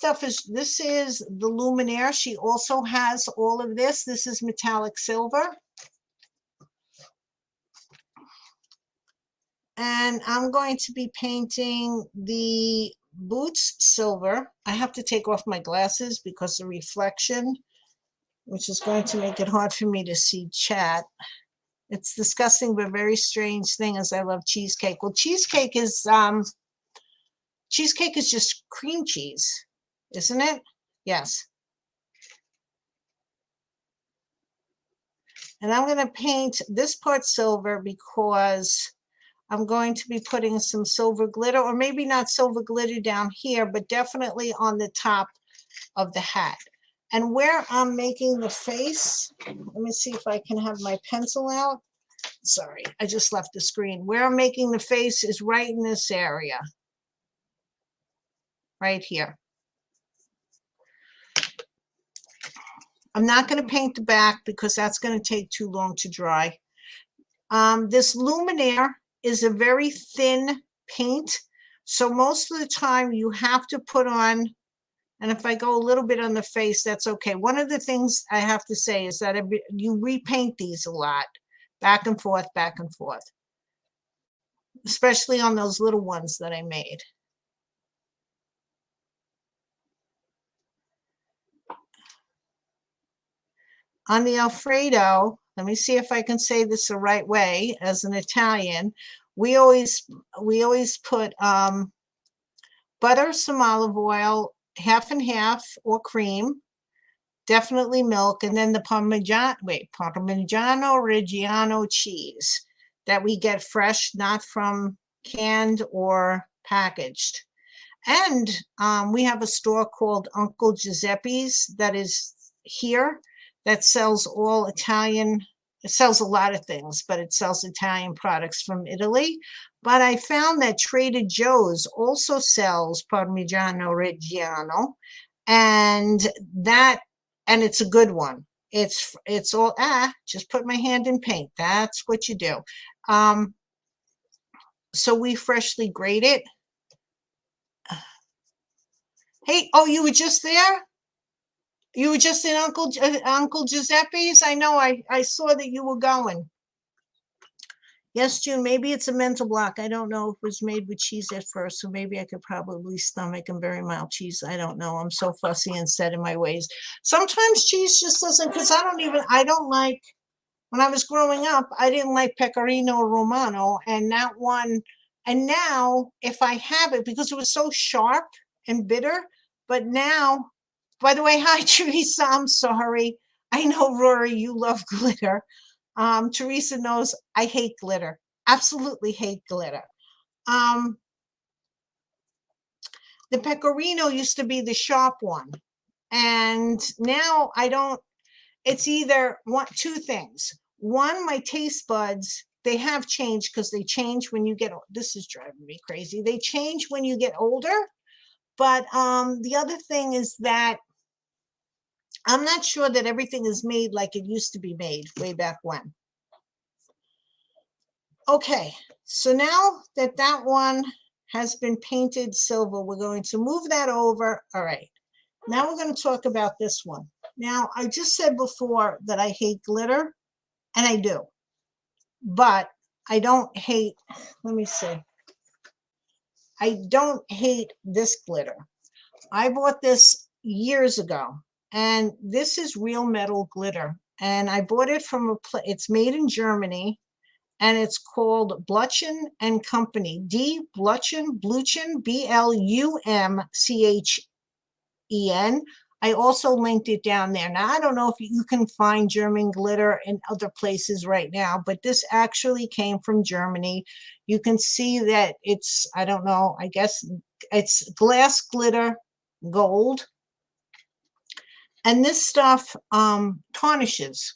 [SPEAKER 1] is the luminaire. She also has all of this. This is metallic silver. And I'm going to be painting the boots silver. I have to take off my glasses because the reflection, which is going to make it hard for me to see chat. It's disgusting, but very strange thing as I love cheesecake. Well, cheesecake is just cream cheese, isn't it? Yes. And I'm going to paint this part silver because I'm going to be putting some silver glitter, or maybe not silver glitter down here, but definitely on the top of the hat. And where I'm making the face, let me see if I can have my pencil out. Sorry, I just left the screen. Where I'm making the face is right in this area, right here. I'm not going to paint the back because that's going to take too long to dry. This luminaire is a very thin paint, so most of the time you have to put on, and if I go a little bit on the face, that's okay. One of the things I have to say is that you repaint these a lot, back and forth, especially on those little ones that I made. On the Alfredo, let me see if I can say this the right way as an Italian. We always put butter, some olive oil, half and half, or cream, definitely milk, and then the Parmigiano Reggiano cheese that we get fresh, not from canned or packaged. And we have a store called Uncle Giuseppe's that is here that sells all Italian. It sells a lot of things, but it sells Italian products from Italy. But I found that Trader Joe's also sells Parmigiano Reggiano, and it's a good one. It's all just put my hand in paint. That's what you do. So we freshly grate it. Hey, oh, you were just there? You were just in Uncle Giuseppe's? I know, I saw that you were going. Yes, June, maybe it's a mental block. I don't know if it was made with cheese at first, so maybe I could probably stomach and very mild cheese. I don't know. I'm so fussy and set in my ways. Sometimes cheese just doesn't, because I don't like, when I was growing up, I didn't like Pecorino Romano, and that one, and now if I have it, because it was so sharp and bitter, but now, by the way, hi, Teresa, I'm sorry. I know, Rory, you love glitter. Teresa knows I hate glitter. Absolutely hate glitter. The Pecorino used to be the sharp one. And now I don't, it's either two things. One, my taste buds, they have changed because they change when you get, this is driving me crazy. They change when you get older. But the other thing is that I'm not sure that everything is made like it used to be made way back when. Okay, so now that that one has been painted silver, we're going to move that over. All right, now we're going to talk about this one. Now, I just said before that I hate glitter, and I do, but I don't hate, let me see. I don't hate this glitter. I bought this years ago, and this is real metal glitter, and I bought it from it's made in Germany, and it's called Blutchen and Company. Blutchen, Blumchen. I also linked it down there. Now, I don't know if you can find German glitter in other places right now, but this actually came from Germany. You can see that it's, I don't know, I guess it's glass glitter, gold. And this stuff tarnishes.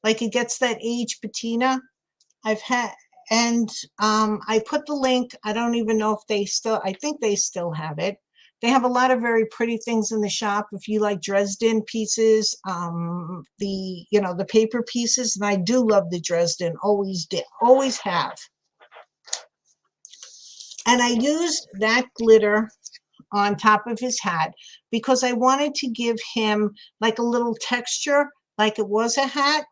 [SPEAKER 1] Like it gets that age patina. I've had, and I put the link. I don't even know if they still, I think they still have it. They have a lot of very pretty things in the shop. If you like Dresden pieces, the paper pieces, and I do love the Dresden, always did, always have. And I used that glitter on top of his hat because I wanted to give him like a little texture, like it was a hat.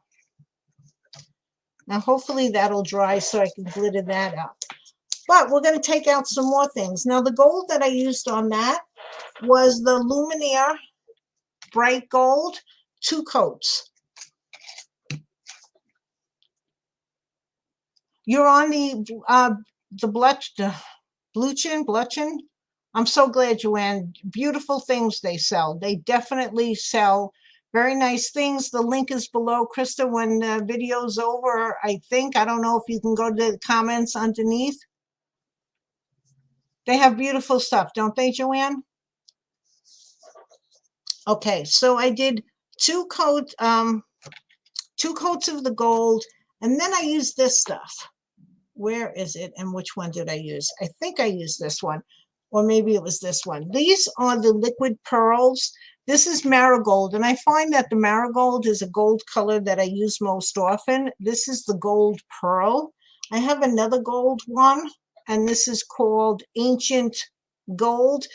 [SPEAKER 1] Now, hopefully that'll dry so I can glitter that up. But we're going to take out some more things. Now, the gold that I used on that was the Luminaire Bright Gold, 2 coats. You're on the bluchin. I'm so glad, Joanne. Beautiful things they sell. They definitely sell very nice things. The link is below, Krista, when the video's over, I think. I don't know if you can go to the comments underneath. They have beautiful stuff, don't they, Joanne? Okay, so I did 2 coats of the gold, and then I used this stuff. Where is it, and which one did I use? I think I used this one, or maybe it was this one. These are the liquid pearls. This is marigold, and I find that the marigold is a gold color that I use most often. This is the gold pearl. I have another gold one, and this is called Ancient Gold.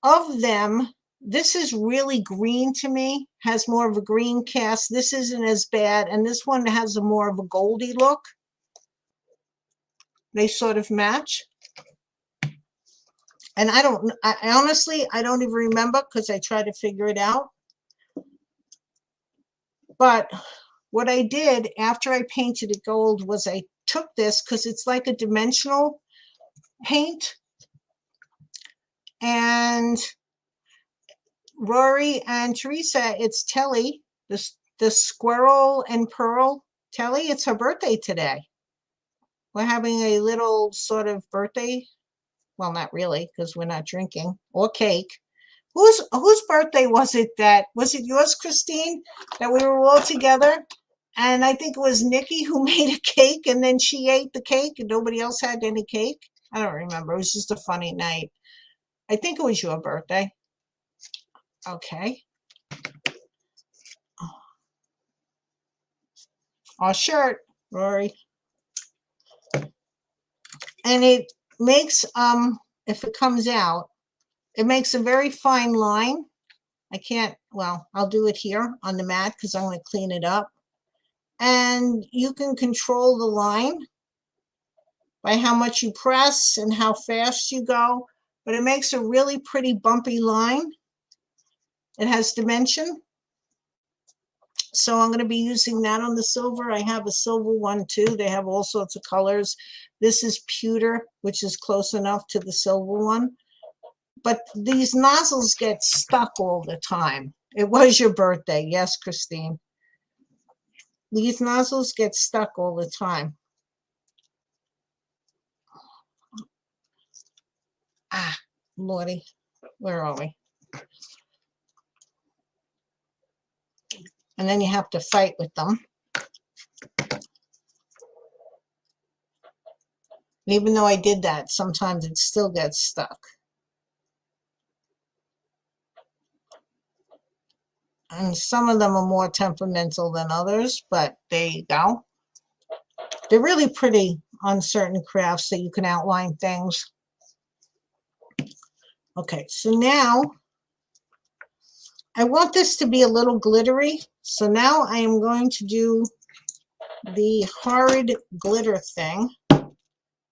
[SPEAKER 1] Of them, this is really green to me, has more of a green cast. This isn't as bad, and this one has a more of a goldy look. They sort of match. And I honestly, I don't even remember because I tried to figure it out. But what I did after I painted it gold was I took this, because it's like a dimensional paint. And Rory and Teresa, it's Telly, the Squirrel and Pearl Telly. It's her birthday today. We're having a little sort of birthday. Well, not really, because we're not drinking, or cake. Whose birthday was it? Was it yours, Christine, that we were all together? And I think it was Nikki who made a cake, and then she ate the cake and nobody else had any cake. I don't remember. It was just a funny night. I think it was your birthday. Okay. Our shirt, Rory. And it makes, if it comes out, it makes a very fine line. I can't, well, I'll do it here on the mat because I'm going to clean it up. And you can control the line by how much you press and how fast you go. But it makes a really pretty bumpy line. It has dimension. So I'm going to be using that on the silver. I have a silver one too. They have all sorts of colors. This is pewter, which is close enough to the silver one. But these nozzles get stuck all the time. It was your birthday. Yes, Christine. These nozzles get stuck all the time. Ah, Lordy, where are we? And then you have to fight with them. And even though I did that, sometimes it still gets stuck. And some of them are more temperamental than others, but there you go. They're really pretty on certain crafts that you can outline things. Okay, so now I want this to be a little glittery. So now I am going to do the horrid glitter thing.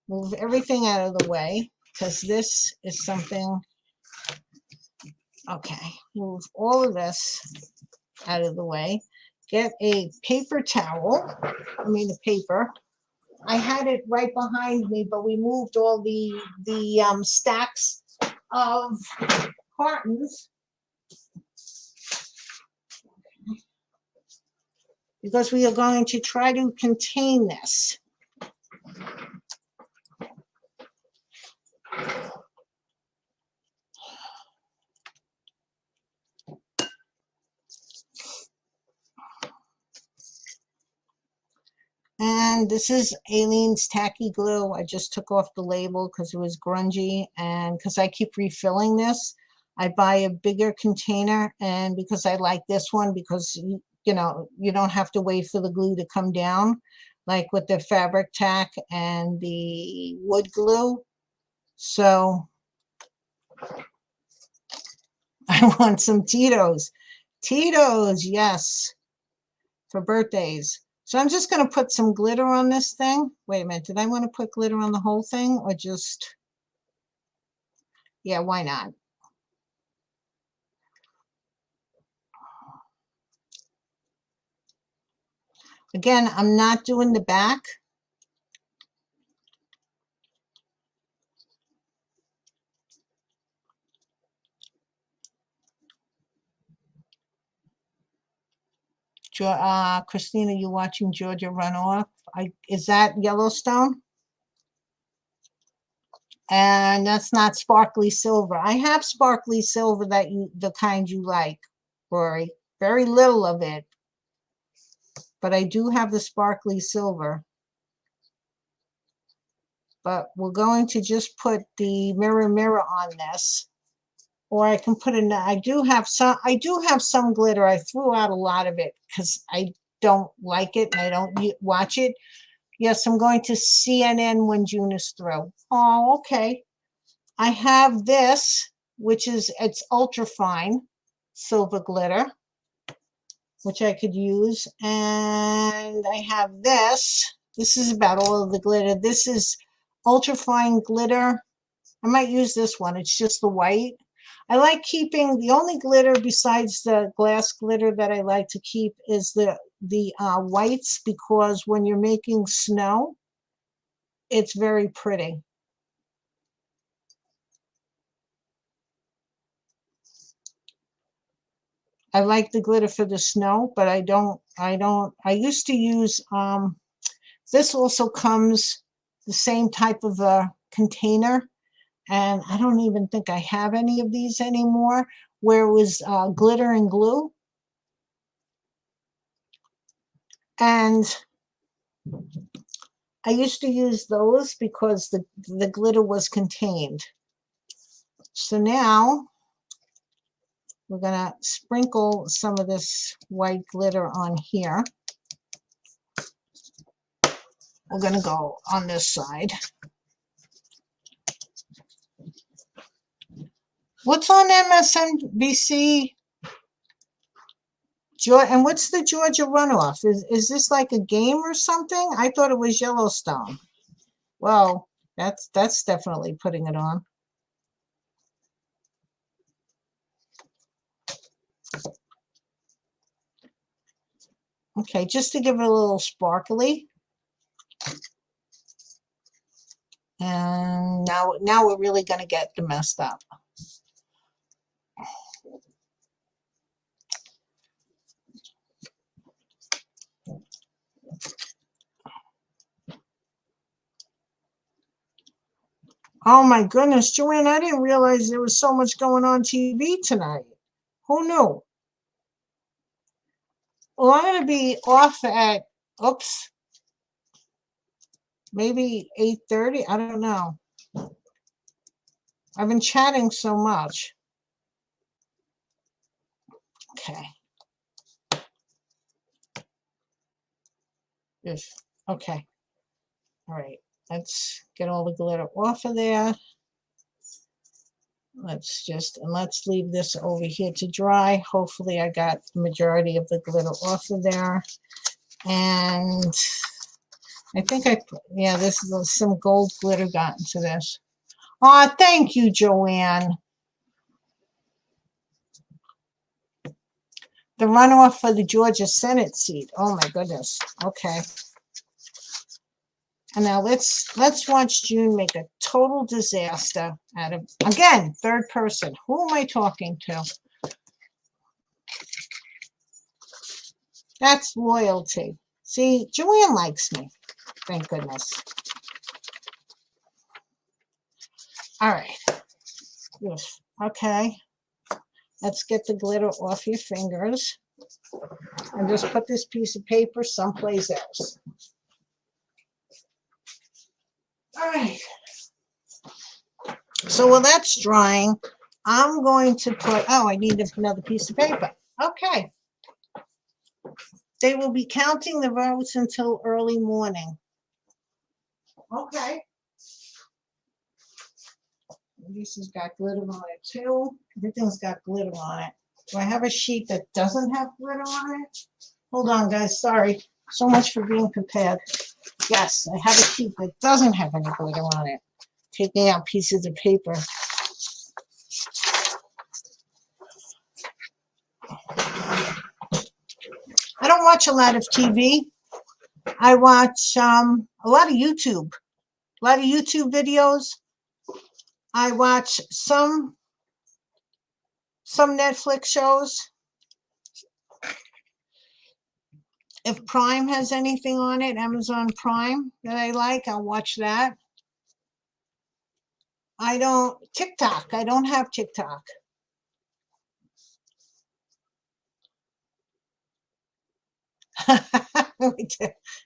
[SPEAKER 1] Move everything out of the way because this is something. Okay, move all of this out of the way. Get a paper towel. I mean, the paper. I had it right behind me, but we moved all the stacks of cartons because we are going to try to contain this. And this is Aileen's tacky glue. I just took off the label because it was grungy, and because I keep refilling this, I buy a bigger container. And because I like this one, because you know, you don't have to wait for the glue to come down like with the fabric tack and the wood glue. So I want some Tito's. Tito's, yes, for birthdays. So I'm just going to put some glitter on this thing. Wait a minute. Did I want to put glitter on the whole thing or just, yeah, why not? Again, I'm not doing the back. Christina, you watching Georgia runoff? Is that Yellowstone? And that's not sparkly silver. I have sparkly silver the kind you like, Rory. Very little of it, but I do have the sparkly silver. But we're going to just put the mirror on this, or I can put in. I do have some glitter. I threw out a lot of it because I don't like it and I don't watch it. Yes, I'm going to CNN when June is through. Oh, okay. I have this, which is, it's ultra fine silver glitter, which I could use. And I have this. This is about all of the glitter. This is ultra fine glitter. I might use this one. It's just the white. I like keeping the only glitter besides the glass glitter that I like to keep is the whites, because when you're making snow, it's very pretty. I like the glitter for the snow, but I used to use, this also comes the same type of a container, and I don't even think I have any of these anymore, where it was glitter and glue. And I used to use those because the glitter was contained. So now we're going to sprinkle some of this white glitter on here. We're going to go on this side. What's on MSNBC? And what's the Georgia runoff? Is this like a game or something? I thought it was Yellowstone. Well, that's definitely putting it on. Okay, just to give it a little sparkly. And now we're really going to get the messed up. Oh my goodness, Joanne, I didn't realize there was so much going on TV tonight. Who knew? Well, I'm going to be off at, oops, maybe 8:30. I don't know. I've been chatting so much. Okay. Yes. Okay. All right. Let's get all the glitter off of there. Let's leave this over here to dry. Hopefully I got the majority of the glitter off of there. And I think yeah, this is some gold glitter got into this. Oh, thank you, Joanne. The runoff for the Georgia Senate seat. Oh my goodness. Okay. And now let's watch June make a total disaster out of, again, third person. Who am I talking to? That's loyalty. See, Joanne likes me. Thank goodness. All right. Yes. Okay. Let's get the glitter off your fingers. And just put this piece of paper someplace else. All right. So while that's drying, I'm going to put, oh, I need another piece of paper. Okay. They will be counting the votes until early morning. Okay. This has got glitter on it too. Everything's got glitter on it. Do I have a sheet that doesn't have glitter on it? Hold on, guys. Sorry. So much for being prepared. Yes, I have a sheet that doesn't have any glitter on it. Taking out pieces of paper. I don't watch a lot of TV. I watch a lot of YouTube. A lot of YouTube videos. I watch some Netflix shows. If Prime has anything on it, Amazon Prime, that I like, I'll watch that. TikTok, I don't have TikTok.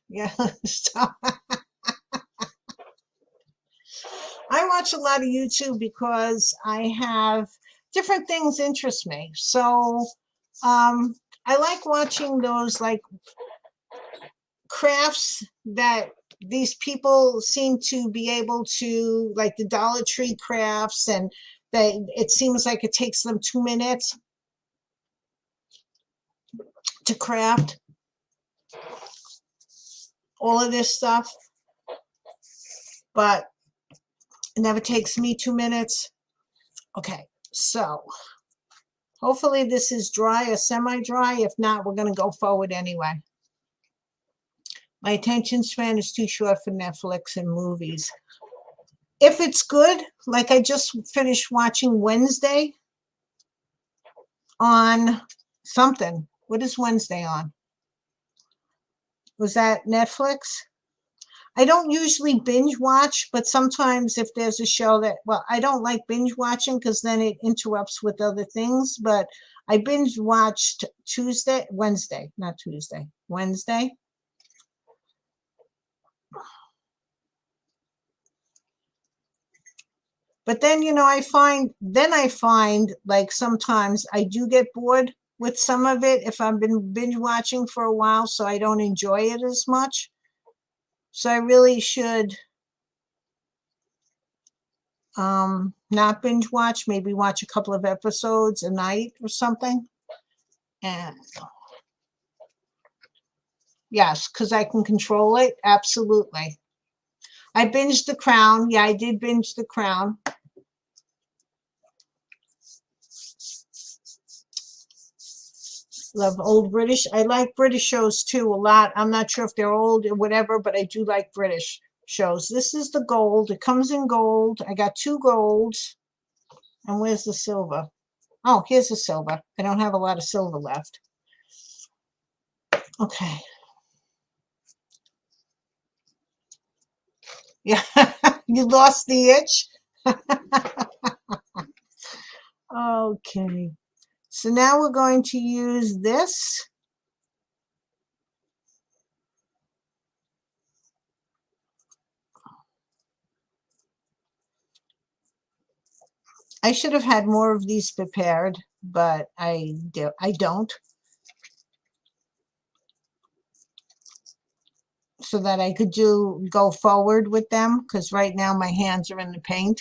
[SPEAKER 1] Yeah, stop. I watch a lot of YouTube because I have different things interest me. So I like watching those like crafts that these people seem to be able to, like the Dollar Tree crafts, and it seems like it takes them 2 minutes to craft all of this stuff, but it never takes me 2 minutes. Okay, so hopefully this is dry or semi-dry. If not, we're going to go forward anyway. My attention span is too short for Netflix and movies. If it's good, like I just finished watching Wednesday on something. What is Wednesday on? Was that Netflix? I don't usually binge watch, but sometimes if there's a show that, well, I don't like binge watching because then it interrupts with other things, but I binge watched Wednesday. But then, I find like sometimes I do get bored with some of it if I've been binge watching for a while, so I don't enjoy it as much. So I really should not binge watch, maybe watch a couple of episodes a night or something. And yes, because I can control it. Absolutely. I binged The Crown. Yeah, I did binge The Crown. Love old British. I like British shows too a lot. I'm not sure if they're old or whatever, but I do like British shows. This is the gold. It comes in gold. I got 2 golds. And where's the silver? Oh, here's the silver. I don't have a lot of silver left. Okay. Yeah, you lost the itch. Okay. So now we're going to use this. I should have had more of these prepared, but I don't. So that I could go forward with them, because right now my hands are in the paint.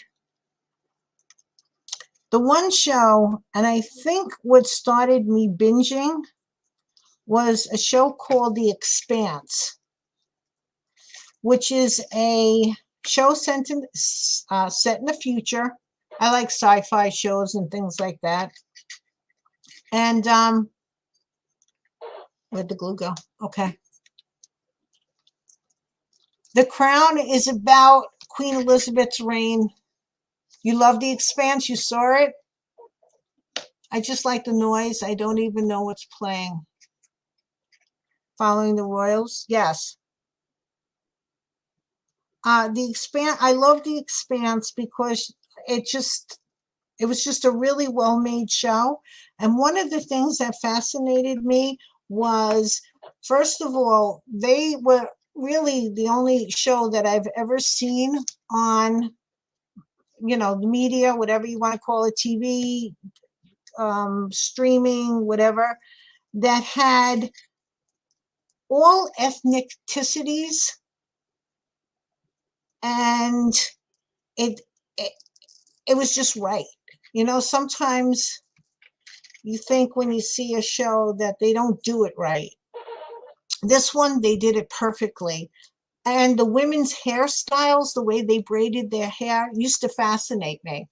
[SPEAKER 1] The one show, and I think what started me binging, was a show called The Expanse, which is a show set in the future. I like sci-fi shows and things like that. And where'd the glue go? Okay. The Crown is about Queen Elizabeth's reign. You love The Expanse? You saw it? I just like the noise. I don't even know what's playing. Following the Royals? Yes. The Expanse, I love The Expanse because it was just a really well-made show. And one of the things that fascinated me was, first of all, they were really the only show that I've ever seen on, the media, whatever you want to call it, TV, streaming, whatever, that had all ethnicities, and it it was just right. You know, sometimes you think when you see a show that they don't do it right. This one, they did it perfectly. And the women's hairstyles, the way they braided their hair, used to fascinate me.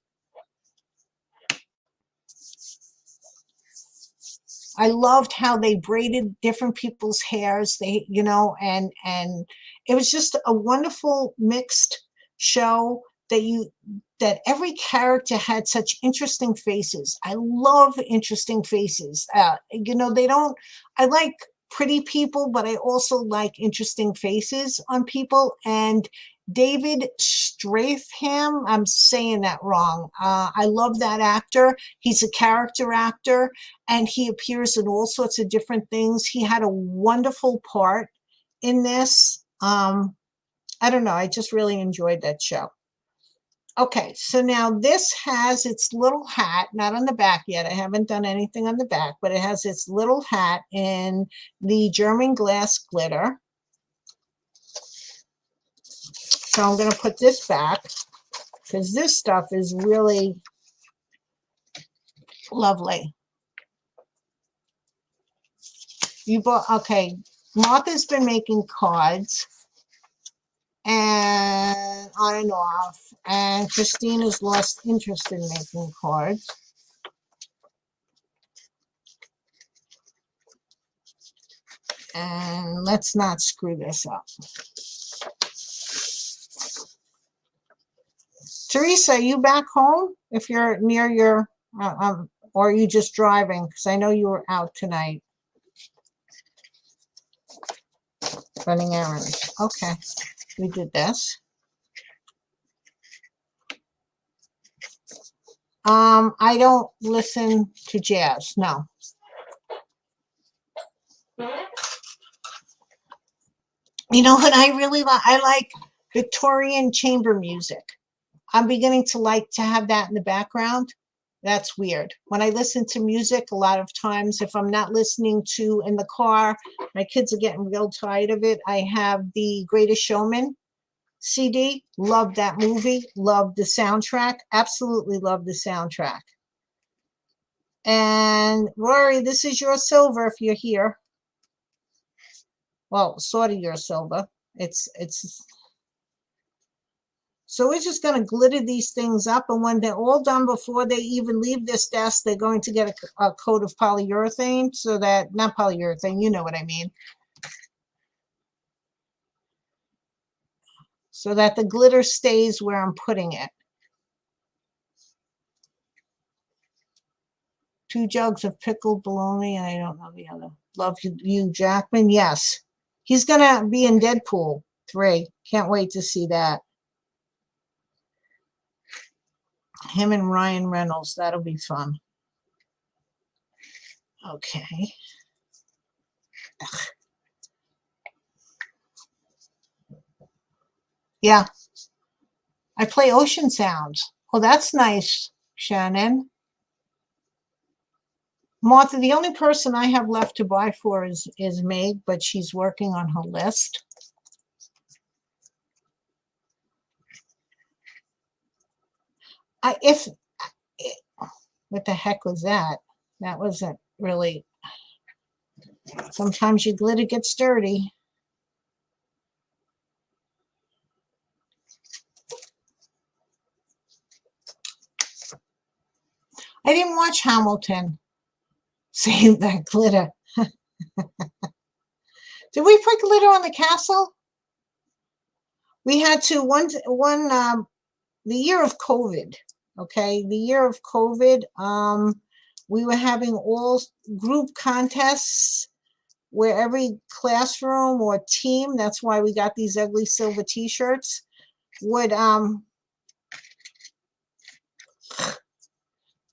[SPEAKER 1] I loved how they braided different people's hairs. They, you know, and it was just a wonderful mixed show that you that every character had such interesting faces. I love interesting faces. You know, they don't. I like pretty people, but I also like interesting faces on people. And David Stratham, I'm saying that wrong. I love that actor. He's a character actor and he appears in all sorts of different things. He had a wonderful part in this. I don't know. I just really enjoyed that show. Okay, so now this has its little hat, not on the back yet. I haven't done anything on the back, but it has its little hat in the German glass glitter. So I'm going to put this back because this stuff is really lovely. You bought, okay, Martha's been making cards and on and off, and Christina's lost interest in making cards. And let's not screw this up. Teresa, are you back home? If you're near your, or are you just driving? Because I know you were out tonight. Running errands. Okay, we did this. I don't listen to jazz, no. You know what I really like? I like Victorian chamber music. I'm beginning to like to have that in the background. That's weird. When I listen to music, a lot of times, if I'm not listening to in the car, my kids are getting real tired of it. I have the Greatest Showman CD. Love that movie. Love the soundtrack. Absolutely love the soundtrack. And Rory, this is your silver if you're here. Well, sort of your silver. It's so we're just going to glitter these things up, and when they're all done, before they even leave this desk, they're going to get a coat of polyurethane, so that, not polyurethane, you know what I mean, so that the glitter stays where I'm putting it. 2 jugs of pickled bologna, and I don't know the other. Love you, Jackman. Yes, he's going to be in Deadpool 3. Can't wait to see that. Him and Ryan Reynolds. That'll be fun. Okay. Ugh. Yeah. I play ocean sounds. Oh, that's nice, Shannon. Martha, the only person I have left to buy for is Meg, but she's working on her list. What the heck was that? That wasn't really. Sometimes your glitter gets dirty. I didn't watch Hamilton. Save that glitter. Did we put glitter on the castle? We had to the year of COVID. Okay, the year of COVID. We were having all group contests where every classroom or team, that's why we got these ugly silver t-shirts, would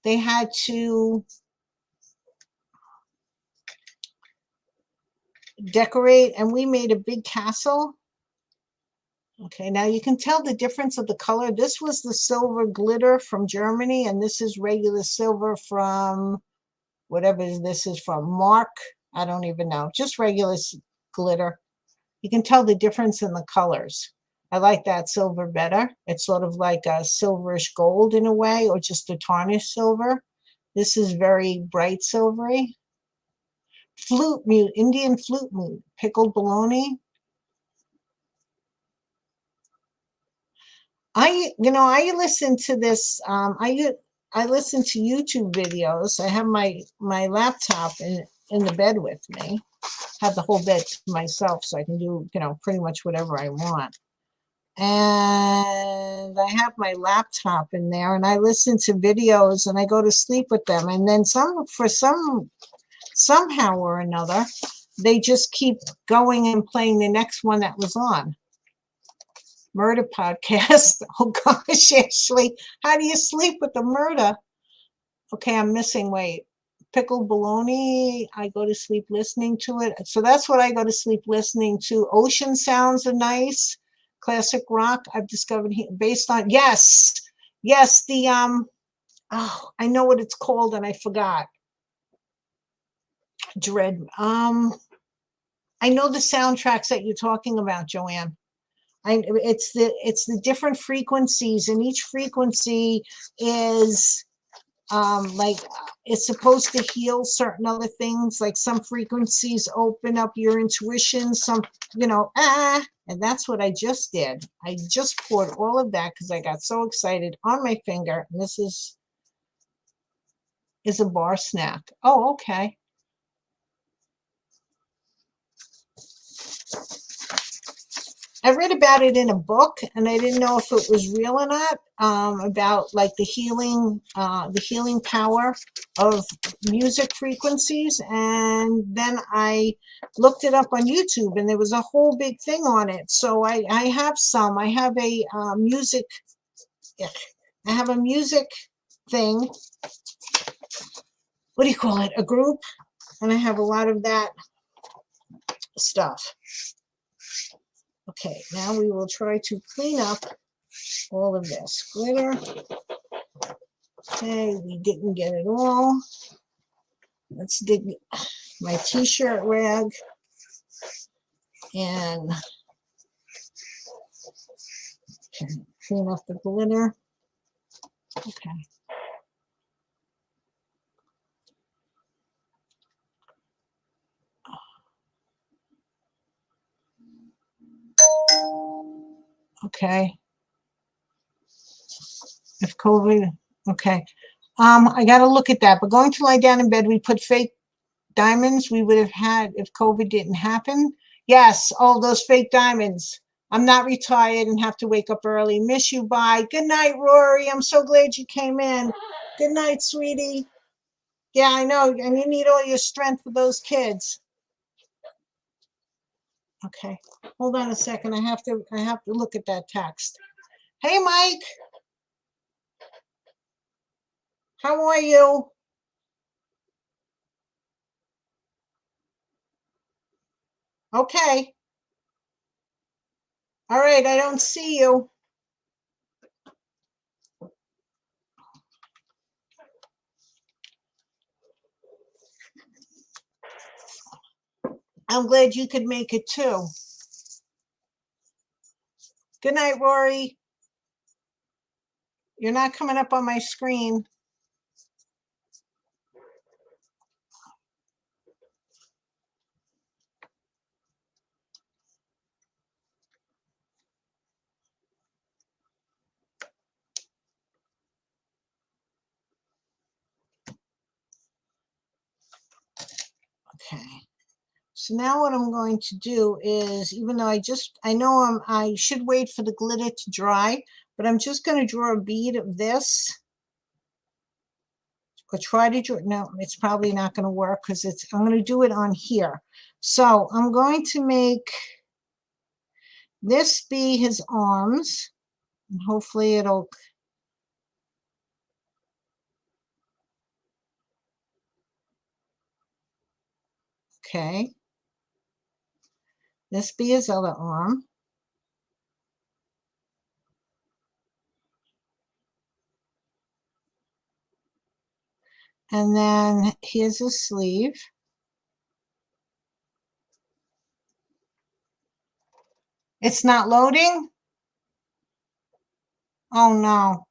[SPEAKER 1] they had to decorate, and we made a big castle. Okay, now you can tell the difference of the color. This was the silver glitter from Germany, and this is regular silver from whatever this is from, Mark. I don't even know, just regular glitter. You can tell the difference in the colors. I like that silver better. It's sort of like a silverish gold in a way, or just a tarnished silver. This is very bright silvery. Flute mute, Indian flute mute, pickled bologna. I listen to this. I listen to YouTube videos. I have my laptop in the bed with me. Have the whole bed to myself, so I can do pretty much whatever I want. And I have my laptop in there, and I listen to videos, and I go to sleep with them. And then somehow or another, they just keep going and playing the next one that was on. Murder podcast. Oh gosh, Ashley, how do you sleep with the murder? Okay, I'm missing. Wait, pickled bologna. I go to sleep listening to it. So that's what I go to sleep listening to. Ocean sounds are nice. Classic rock. I've discovered based on yes. The oh, I know what it's called and I forgot. Dread. I know the soundtracks that you're talking about, Joanne. It's the different frequencies, and each frequency is like it's supposed to heal certain other things. Like some frequencies open up your intuition, some and that's what I just did. I just poured all of that because I got so excited on my finger. And this is a bar snack. Oh, okay. I read about it in a book, and I didn't know if it was real or not. About like the healing power of music frequencies, and then I looked it up on YouTube, and there was a whole big thing on it. So I have some. I have a music. I have a music thing. What do you call it? A group, and I have a lot of that stuff. Okay, now we will try to clean up all of this glitter. Okay, we didn't get it all. Let's dig my t-shirt rag and clean off the glitter. Okay. Okay. If COVID, okay. I got to look at that. But going to lie down in bed, we put fake diamonds we would have had if COVID didn't happen. Yes, all those fake diamonds. I'm not retired and have to wake up early. Miss you. Bye. Good night, Rory. I'm so glad you came in. Good night, sweetie. Yeah, I know. And you need all your strength for those kids. Okay. Hold on a second. I have to look at that text. Hey, Mike. How are you? Okay. All right. I don't see you. I'm glad you could make it too. Good night, Rory. You're not coming up on my screen. Okay. So now what I'm going to do is, even though I know I should wait for the glitter to dry, but I'm just going to draw a bead of this. Or try to draw. No, it's probably not going to work because I'm going to do it on here. So I'm going to make this be his arms, and hopefully it'll. Okay. This be his other arm. And then here's a sleeve. It's not loading? Oh no.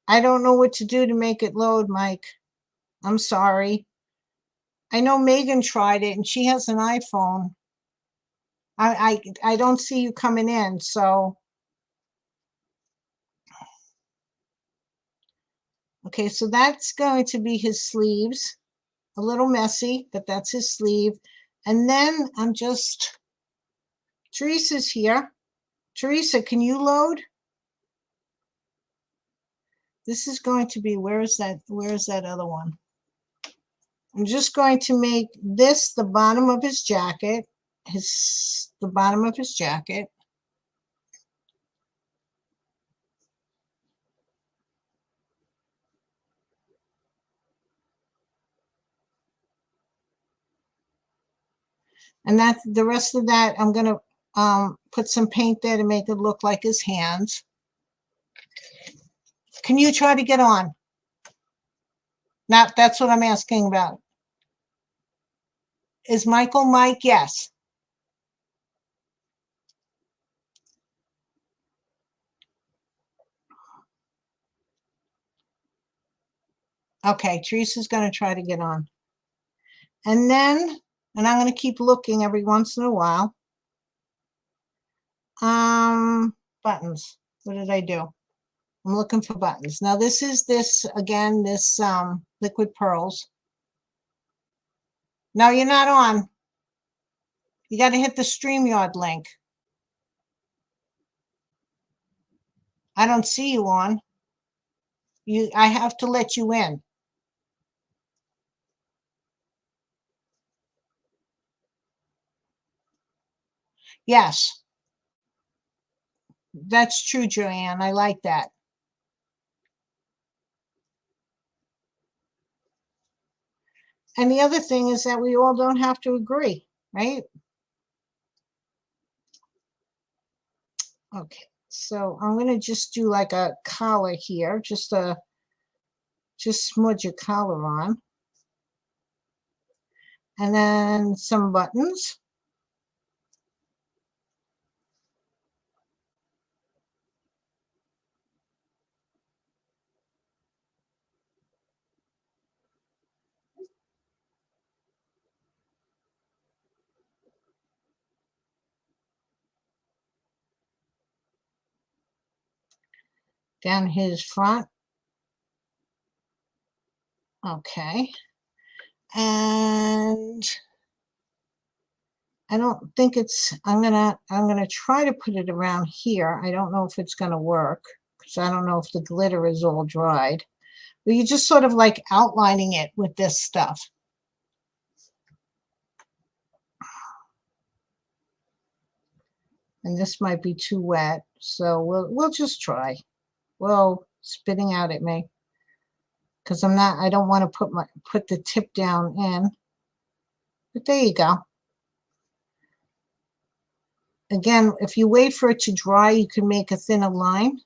[SPEAKER 1] I don't know what to do to make it load, Mike. I'm sorry. I know Megan tried it and she has an iPhone. I don't see you coming in, so okay, so that's going to be his sleeves. A little messy, but that's his sleeve. And then I'm just Teresa's here. Teresa, can you load? This is going to be, where is that other one? I'm just going to make this the bottom of his jacket, the bottom of his jacket. And that's the rest of that. I'm going to put some paint there to make it look like his hands. Can you try to get on? Not, that's what I'm asking about. Is Michael Mike? Yes. Okay, Teresa's going to try to get on. And then, and I'm going to keep looking every once in a while. Buttons. What did I do? I'm looking for buttons. Now this is again, this liquid pearls. No, you're not on. You got to hit the StreamYard link. I don't see you on. I have to let you in. Yes. That's true, Joanne. I like that. And the other thing is that we all don't have to agree, right? Okay, so I'm going to just do like a collar here, just smudge a collar on. And then some buttons. Down his front. Okay. And I don't think it's, I'm gonna try to put it around here. I don't know if it's gonna work because I don't know if the glitter is all dried. But you're just sort of like outlining it with this stuff. And this might be too wet, so we'll just try. Well, spitting out at me because I don't want to put the tip down in. But there you go. Again, if you wait for it to dry, you can make a thinner line.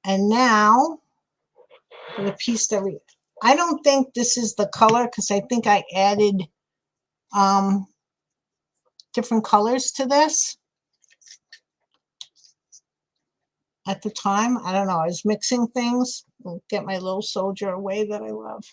[SPEAKER 1] And now for the piece that I don't think this is the color because I think I added different colors to this at the time. I don't know. I was mixing things. I'll get my little soldier away that I love.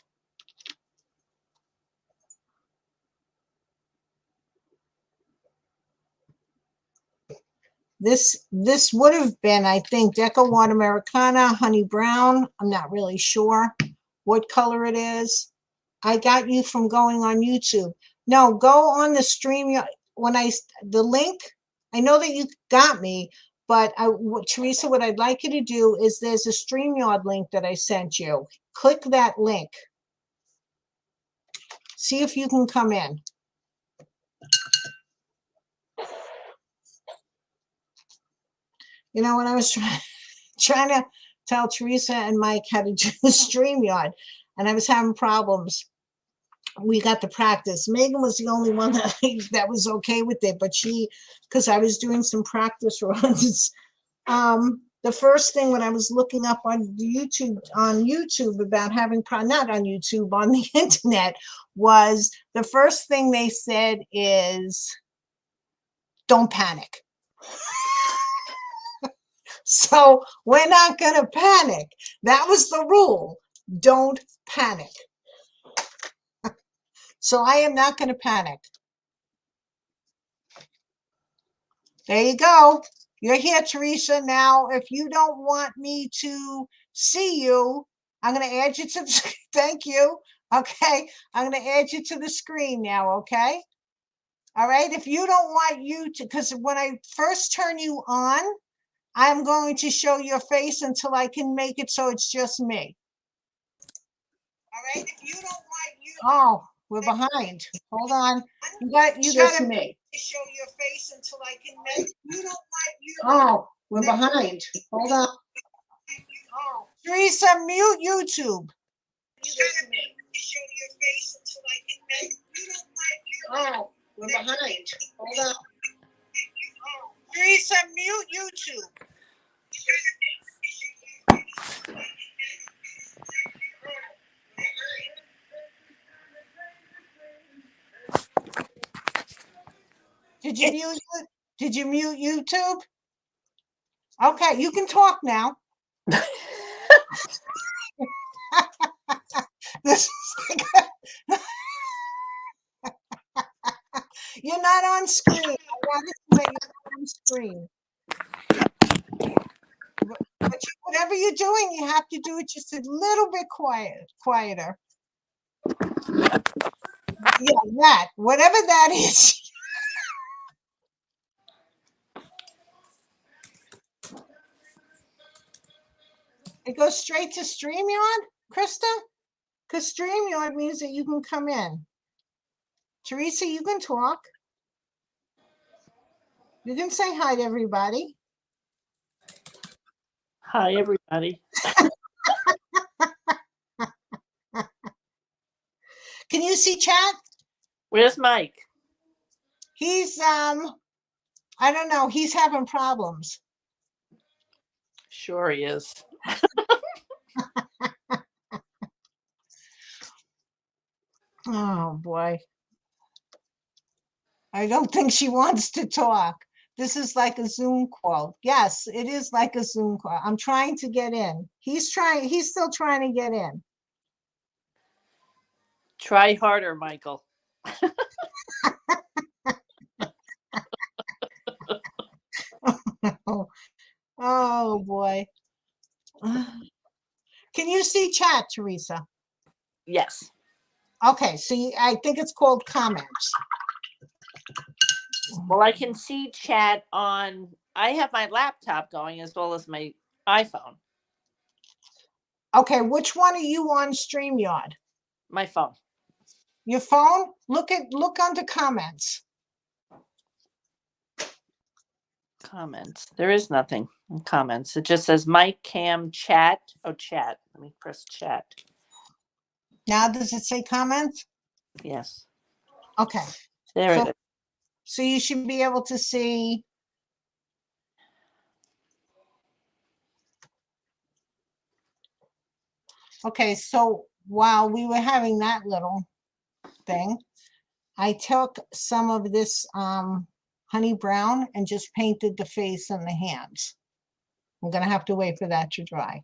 [SPEAKER 1] This would have been, I think, Decor Water Americana, Honey Brown. I'm not really sure what color it is. I got you from going on YouTube. No, go on the stream. The link, I know that you got me, but Teresa, what I'd like you to do is there's a StreamYard link that I sent you. Click that link. See if you can come in. You know, when I was trying to tell Teresa and Mike how to do the StreamYard, and I was having problems. We got to practice. Megan was the only one that was okay with it, but because I was doing some practice runs, the first thing when I was looking up on YouTube about having not on YouTube, on the internet, was the first thing they said is don't panic. So we're not going to panic. That was the rule. Don't panic. So I am not going to panic. There you go. You're here, Teresa. Now, if you don't want me to see you, I'm going to add you to the thank you. Okay. I'm going to add you to the screen now. Okay. All right. If you don't want you to, because when I first turn you on, I'm going to show your face until I can make it so it's just me. All right. If you don't want you. Oh, we're behind. Hold on. You got to me. Show your face until I can make. You don't want you. Oh, we're behind. Hold on. Oh, Teresa, mute YouTube. You got to show your face until I can make. You don't want you. Oh, we're behind. Hold on. Oh, Teresa, mute YouTube. Did you mute YouTube? Okay, you can talk now. This is like you're not on screen. I want to say you're not on screen. But whatever you're doing, you have to do it just a little bit quieter. Yeah, that. Whatever that is. It goes straight to StreamYard, Krista? Because StreamYard means that you can come in. Teresa, you can talk. You can say hi to everybody.
[SPEAKER 2] Hi, everybody.
[SPEAKER 1] Can you see chat?
[SPEAKER 2] Where's Mike?
[SPEAKER 1] He's, I don't know. He's having problems.
[SPEAKER 2] Sure he is.
[SPEAKER 1] Oh, boy. I don't think she wants to talk. This is like a Zoom call. Yes, it is like a Zoom call. I'm trying to get in. He's still trying to get in.
[SPEAKER 2] Try harder, Michael.
[SPEAKER 1] Oh, boy. Can you see chat, Teresa?
[SPEAKER 2] Yes.
[SPEAKER 1] Okay, so I think it's called comments.
[SPEAKER 2] Well, I can see chat on, I have my laptop going as well as my iPhone.
[SPEAKER 1] Okay, which one are you on StreamYard?
[SPEAKER 2] My phone.
[SPEAKER 1] Your phone? Look under comments.
[SPEAKER 2] Comments. There is nothing in comments. It just says Mike, Cam, chat. Oh, chat. Let me press chat.
[SPEAKER 1] Now, does it say comments?
[SPEAKER 2] Yes.
[SPEAKER 1] Okay.
[SPEAKER 2] There it is.
[SPEAKER 1] So you should be able to see. Okay, so while we were having that little thing, I took some of this honey brown and just painted the face and the hands. I'm going to have to wait for that to dry.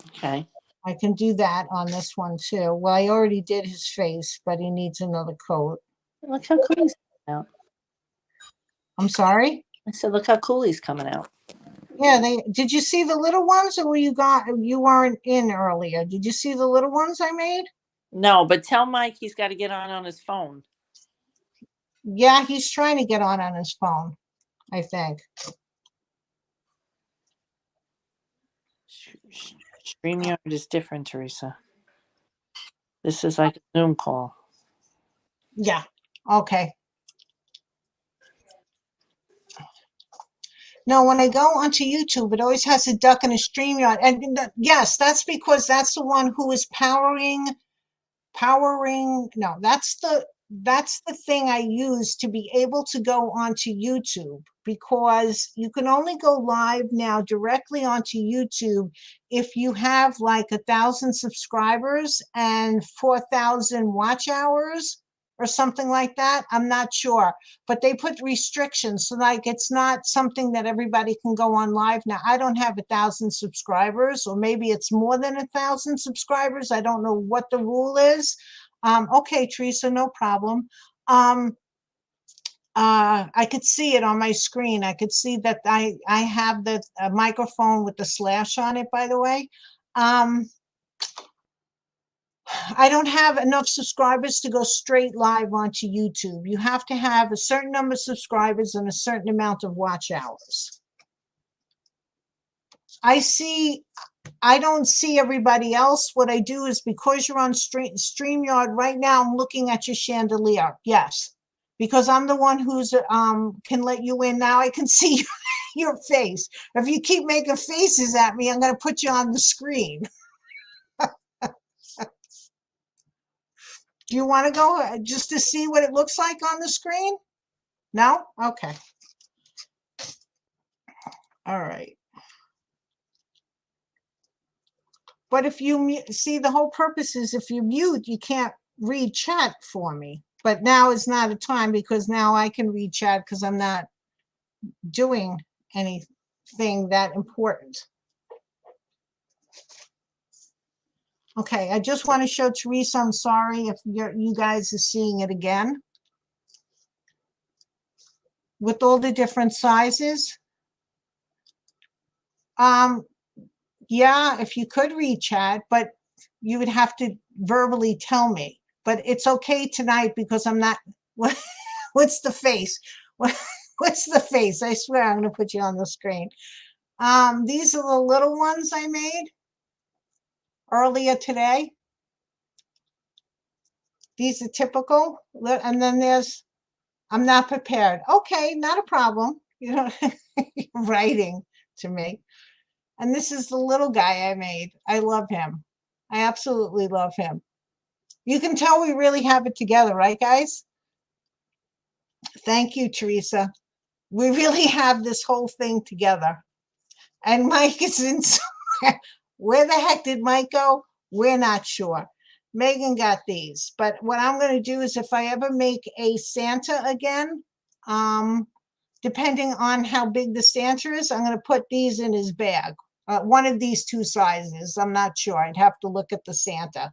[SPEAKER 2] Okay.
[SPEAKER 1] I can do that on this one too. Well, I already did his face, but he needs another coat.
[SPEAKER 2] Look how cool he's coming out.
[SPEAKER 1] I'm sorry?
[SPEAKER 2] I said, look how cool he's coming out.
[SPEAKER 1] Yeah, did you see the little ones, or you weren't in earlier? Did you see the little ones I made?
[SPEAKER 2] No, but tell Mike he's got to get on his phone.
[SPEAKER 1] Yeah, he's trying to get on his phone, I think.
[SPEAKER 2] StreamYard is different, Teresa. This is like a Zoom call.
[SPEAKER 1] Yeah. Okay. No, when I go onto YouTube, it always has a duck and a StreamYard. And yes, that's because that's the one who is powering. No, that's that's the thing I use to be able to go onto YouTube, because you can only go live now directly onto YouTube if you have like 1,000 subscribers and 4,000 watch hours or something like that. I'm not sure, but they put restrictions, so like it's not something that everybody can go on live now. I don't have 1,000 subscribers, or maybe it's more than 1,000 subscribers. I don't know what the rule is. Okay, Teresa, no problem. I could see it on my screen. I could see that I have the microphone with the slash on it, by the way. I don't have enough subscribers to go straight live onto YouTube. You have to have a certain number of subscribers and a certain amount of watch hours. I don't see everybody else. What I do is, because you're on StreamYard right now, I'm looking at your chandelier. Yes, because I'm the one who's can let you in now. I can see your face. If you keep making faces at me, I'm going to put you on the screen. Do you want to go just to see what it looks like on the screen? No? Okay. All right. But if you see, the whole purpose is if you mute, you can't read chat for me. But now is not a time, because now I can read chat because I'm not doing anything that important. Okay, I just want to show Teresa. I'm sorry if you guys are seeing it again with all the different sizes. Yeah, if you could read chat, but you would have to verbally tell me. But it's okay tonight because I'm not. What's the face? What's the face? I swear I'm going to put you on the screen. These are the little ones I made earlier today. These are typical. And then there's, I'm not prepared. Okay, not a problem. You know, writing to me. And this is the little guy I made. I love him. I absolutely love him. You can tell we really have it together, right, guys? Thank you, Teresa. We really have this whole thing together. And Mike is in somewhere. Where the heck did Mike go? We're not sure. Megan got these. But what I'm going to do is, if I ever make a Santa again, depending on how big the Santa is, I'm going to put these in his bag. One of these two sizes. I'm not sure. I'd have to look at the Santa.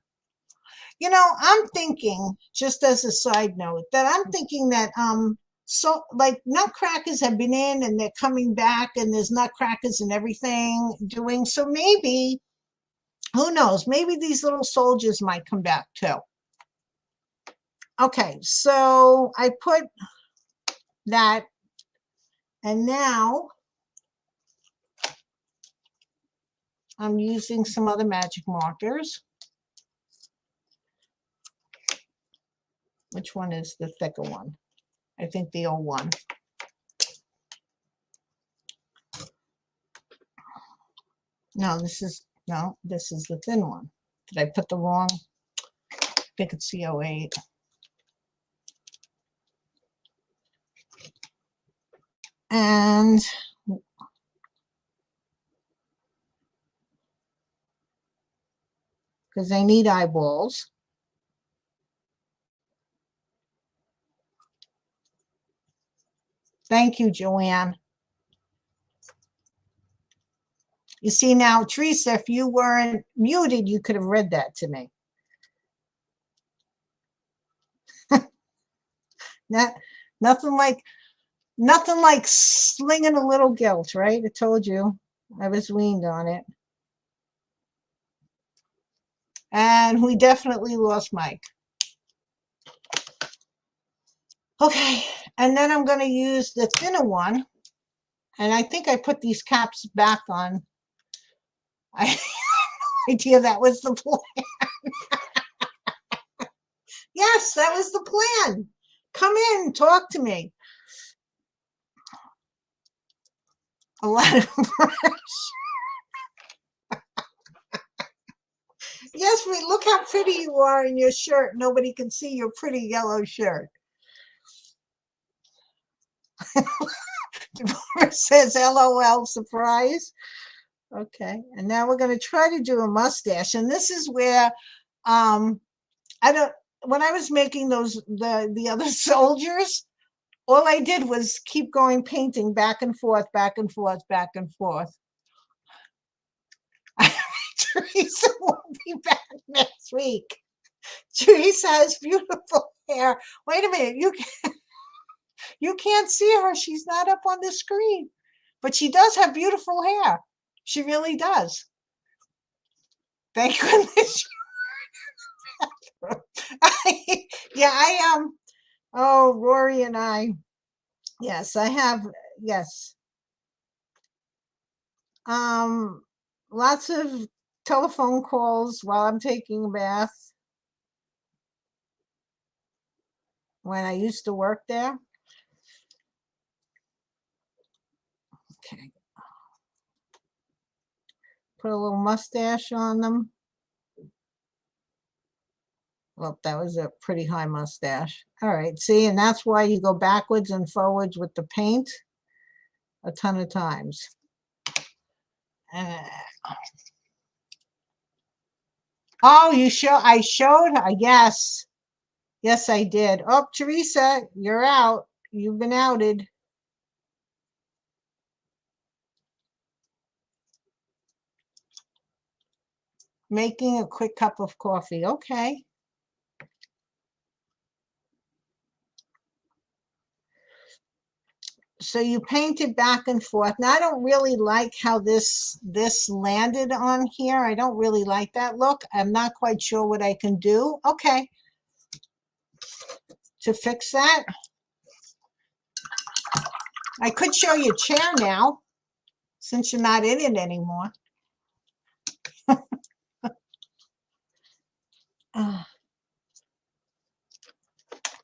[SPEAKER 1] You know, I'm thinking, just as a side note, that I'm thinking that so like nutcrackers have been in and they're coming back, and there's nutcrackers and everything doing. So maybe, who knows, maybe these little soldiers might come back too. Okay, so I put that, and now I'm using some other magic markers. Which one is the thicker one? I think the old one. No, this is the thin one. Did I put the wrong? I think it's C08. And because I need eyeballs. Thank you, Joanne. You see now, Teresa, if you weren't muted, you could have read that to me. Nothing like slinging a little guilt, right? I told you I was weaned on it. And we definitely lost Mike. Okay, and then I'm going to use the thinner one. And I think I put these caps back on. I had no idea that was the plan. Yes, that was the plan. Come in, talk to me. A lot of fresh. Yes, look how pretty you are in your shirt. Nobody can see your pretty yellow shirt. Deborah says, LOL, surprise. Okay, and now we're going to try to do a mustache. And this is where when I was making the other soldiers, all I did was keep going painting back and forth, back and forth, back and forth. Teresa will be back next week. Teresa has beautiful hair. Wait a minute, you can't see her. She's not up on the screen, but she does have beautiful hair. She really does. Thank goodness. Yeah, I am. Oh, Rory and I. Yes, I have. Yes. Lots of telephone calls while I'm taking a bath when I used to work there. Okay. Put a little mustache on them. Well, that was a pretty high mustache. All right, see, and that's why you go backwards and forwards with the paint a ton of times. Oh, I showed her. Yes. Yes, I did. Oh, Teresa, you're out. You've been outed. Making a quick cup of coffee. Okay. So you paint it back and forth. Now, I don't really like how this landed on here. I don't really like that look. I'm not quite sure what I can do. Okay. To fix that, I could show you a chair now, since you're not in it anymore.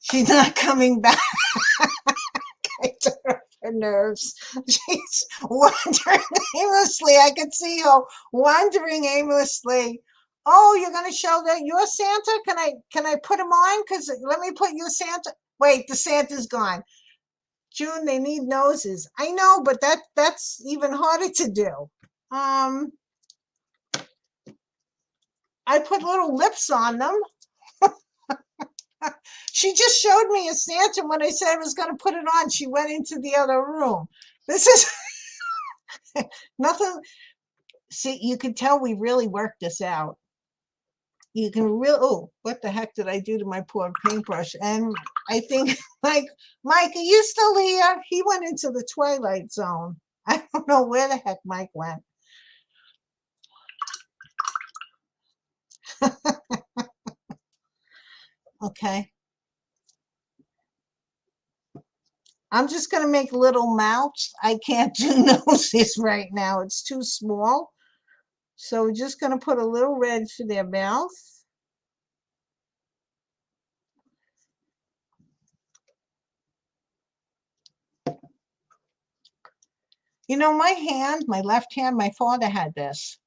[SPEAKER 1] She's not coming back. I took her nerves. She's wandering aimlessly. I could see her wandering aimlessly. Oh, you're going to show that you're Santa? Can I put him on? Because let me put you Santa. Wait, the Santa's gone. June, they need noses. I know, but that's even harder to do. I put little lips on them. She just showed me a Santa when I said I was going to put it on. She went into the other room. This is nothing. See, you can tell we really worked this out. You can really, oh, what the heck did I do to my poor paintbrush? And I think, Mike, are you still here? He went into the twilight zone. I don't know where the heck Mike went. Okay. I'm just going to make little mouths. I can't do noses right now. It's too small. So we're just going to put a little red for their mouth. You know, my left hand, my father had this.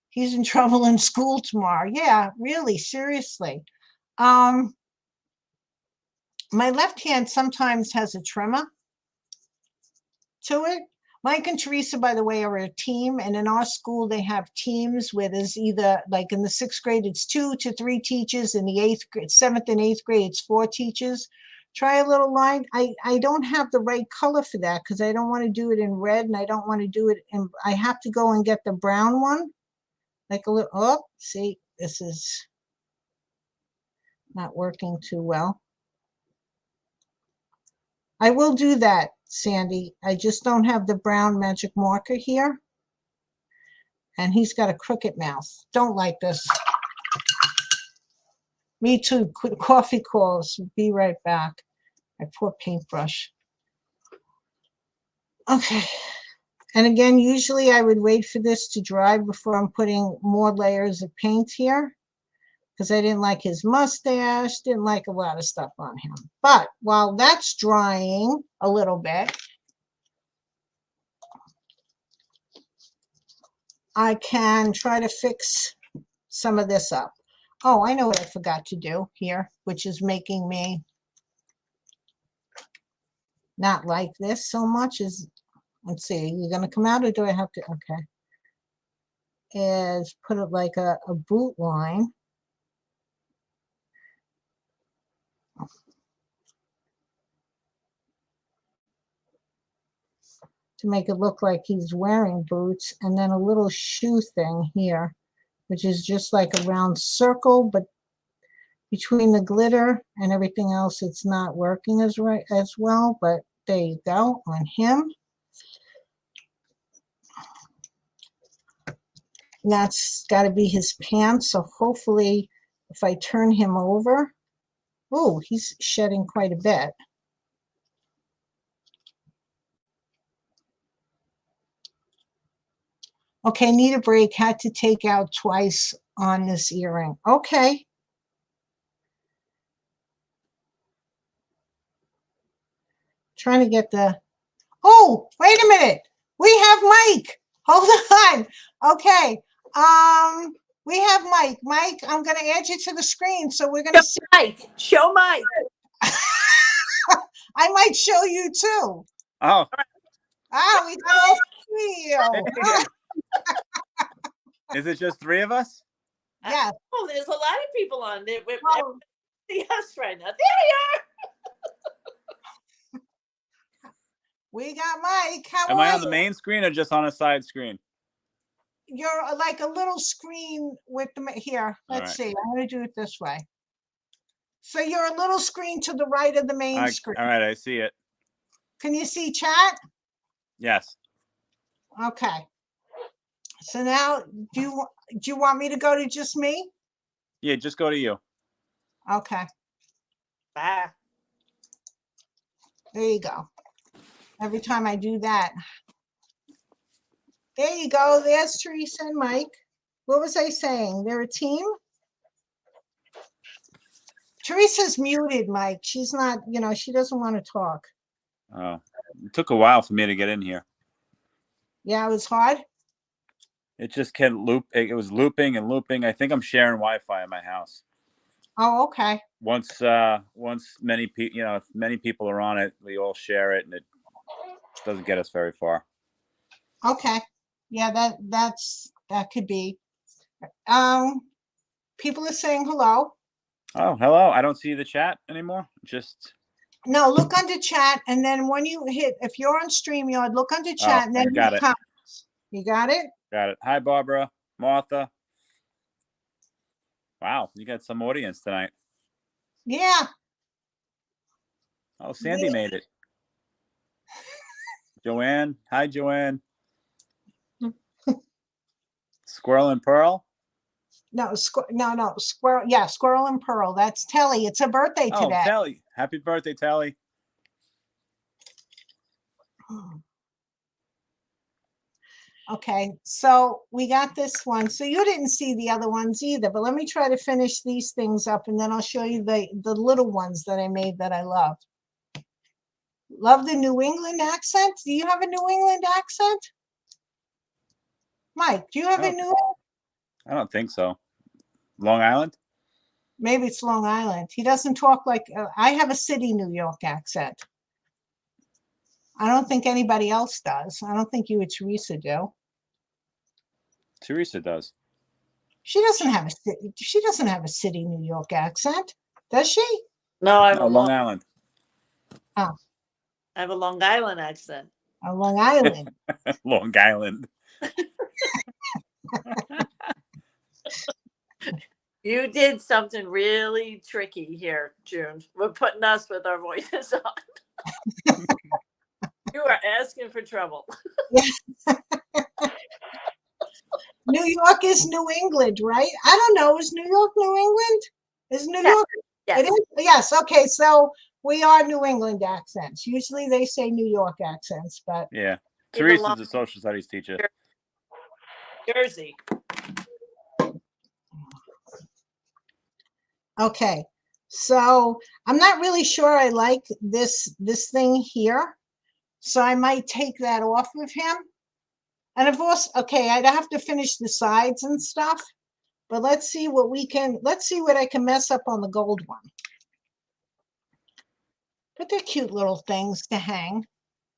[SPEAKER 1] He's in trouble in school tomorrow. Yeah, really, seriously. My left hand sometimes has a tremor to it. Mike and Teresa, by the way, are a team, and in our school they have teams where there's either, like in the 6th grade, it's 2 to 3 teachers. In the 8th grade, 7th and 8th grade, it's 4 teachers. Try a little line. I don't have the right color for that because I don't want to do it in red, and I don't want to do it in, I have to go and get the brown one. Like a little, oh, see, this is not working too well. I will do that, Sandy. I just don't have the brown magic marker here. And he's got a crooked mouth. Don't like this. Me too. Coffee calls. Be right back. My poor paintbrush. Okay. And again, usually I would wait for this to dry before I'm putting more layers of paint here, because I didn't like his mustache, didn't like a lot of stuff on him. But while that's drying a little bit, I can try to fix some of this up. Oh, I know what I forgot to do here, which is making me not like this so much. Is, let's see, you're going to come out or do I have to? Okay. Is put it like a boot line. To make it look like he's wearing boots, and then a little shoe thing here, which is just like a round circle, but between the glitter and everything else, it's not working as right as well, but there you go on him. That's got to be his pants, so hopefully if I turn him over, oh, he's shedding quite a bit. Okay, need a break, had to take out twice on this earring. Okay. Trying to get the, oh, wait a minute. We have Mike. Hold on. Okay. We have Mike. Mike, I'm going to add you to the screen. So we're going to see.
[SPEAKER 2] Mike. Show Mike.
[SPEAKER 1] I might show you too.
[SPEAKER 3] Oh.
[SPEAKER 1] Ah, we got all three of you.
[SPEAKER 3] Is it just 3 of us?
[SPEAKER 1] Yeah.
[SPEAKER 2] Oh, there's a lot of people on there.
[SPEAKER 1] Well,
[SPEAKER 2] See us right now. There we are.
[SPEAKER 1] we got Mike. How
[SPEAKER 3] Am
[SPEAKER 1] are
[SPEAKER 3] I on
[SPEAKER 1] you?
[SPEAKER 3] the main screen or just on a side screen?
[SPEAKER 1] You're like a little screen with the, here, let's
[SPEAKER 3] right.
[SPEAKER 1] see. I'm going to do it this way. So you're a little screen to the right of the main screen.
[SPEAKER 3] All right, I see it.
[SPEAKER 1] Can you see chat?
[SPEAKER 3] Yes.
[SPEAKER 1] Okay. So now, do you want me to go to just me?
[SPEAKER 3] Yeah, just go to you.
[SPEAKER 1] Okay.
[SPEAKER 2] Bye.
[SPEAKER 1] There you go. Every time I do that. There you go. There's Teresa and Mike. What was I saying? They're a team? Teresa's muted, Mike. She's not, she doesn't want to talk.
[SPEAKER 3] Oh, it took a while for me to get in here.
[SPEAKER 1] Yeah, it was hard.
[SPEAKER 3] It just kept it was looping and looping. I think I'm sharing Wi-Fi in my house.
[SPEAKER 1] Oh, okay.
[SPEAKER 3] Once many people, if many people are on it, we all share it, and it doesn't get us very far.
[SPEAKER 1] Okay. Yeah, that could be. People are saying hello.
[SPEAKER 3] Oh, hello. I don't see the chat anymore. Just
[SPEAKER 1] no, look under chat, and then when you hit, if you're on StreamYard, look under chat, and then
[SPEAKER 3] got it.
[SPEAKER 1] Comments. You got it?
[SPEAKER 3] Got it. Hi, Barbara, Martha. Wow, you got some audience tonight.
[SPEAKER 1] Yeah.
[SPEAKER 3] Oh, Sandy made it. Joanne. Hi, Joanne. Squirrel and Pearl.
[SPEAKER 1] No, Squirrel. Yeah, Squirrel and Pearl. That's Telly. It's a birthday today.
[SPEAKER 3] Oh, Telly. Happy birthday, Telly.
[SPEAKER 1] Okay, so we got this one. So you didn't see the other ones either, but let me try to finish these things up, and then I'll show you the little ones that I made that I love. Love the New England accent. Do you have a New England accent? Mike, do you have a New?
[SPEAKER 3] I don't think so. Long Island?
[SPEAKER 1] Maybe it's Long Island. He doesn't talk like, I have a city New York accent. I don't think anybody else does. I don't think you and Teresa do.
[SPEAKER 3] Teresa does.
[SPEAKER 1] She doesn't have a city New York accent, does she?
[SPEAKER 2] No, I have a
[SPEAKER 3] Long Island.
[SPEAKER 1] Oh.
[SPEAKER 2] I have a Long Island accent.
[SPEAKER 1] A Long Island.
[SPEAKER 3] Long Island.
[SPEAKER 2] You did something really tricky here, June. We're putting us with our voices on. You are asking for trouble.
[SPEAKER 1] New York is New England, right? I don't know. Is New York New England? Is New York?
[SPEAKER 2] Yes.
[SPEAKER 1] It is? Yes. Okay. So we are New England accents. Usually they say New York accents, but.
[SPEAKER 3] Yeah. Teresa's a social studies teacher.
[SPEAKER 2] Jersey.
[SPEAKER 1] Okay. So I'm not really sure I like this thing here. So I might take that off of him. And of course, okay, I'd have to finish the sides and stuff. But let's see what I can mess up on the gold one. But they're cute little things to hang.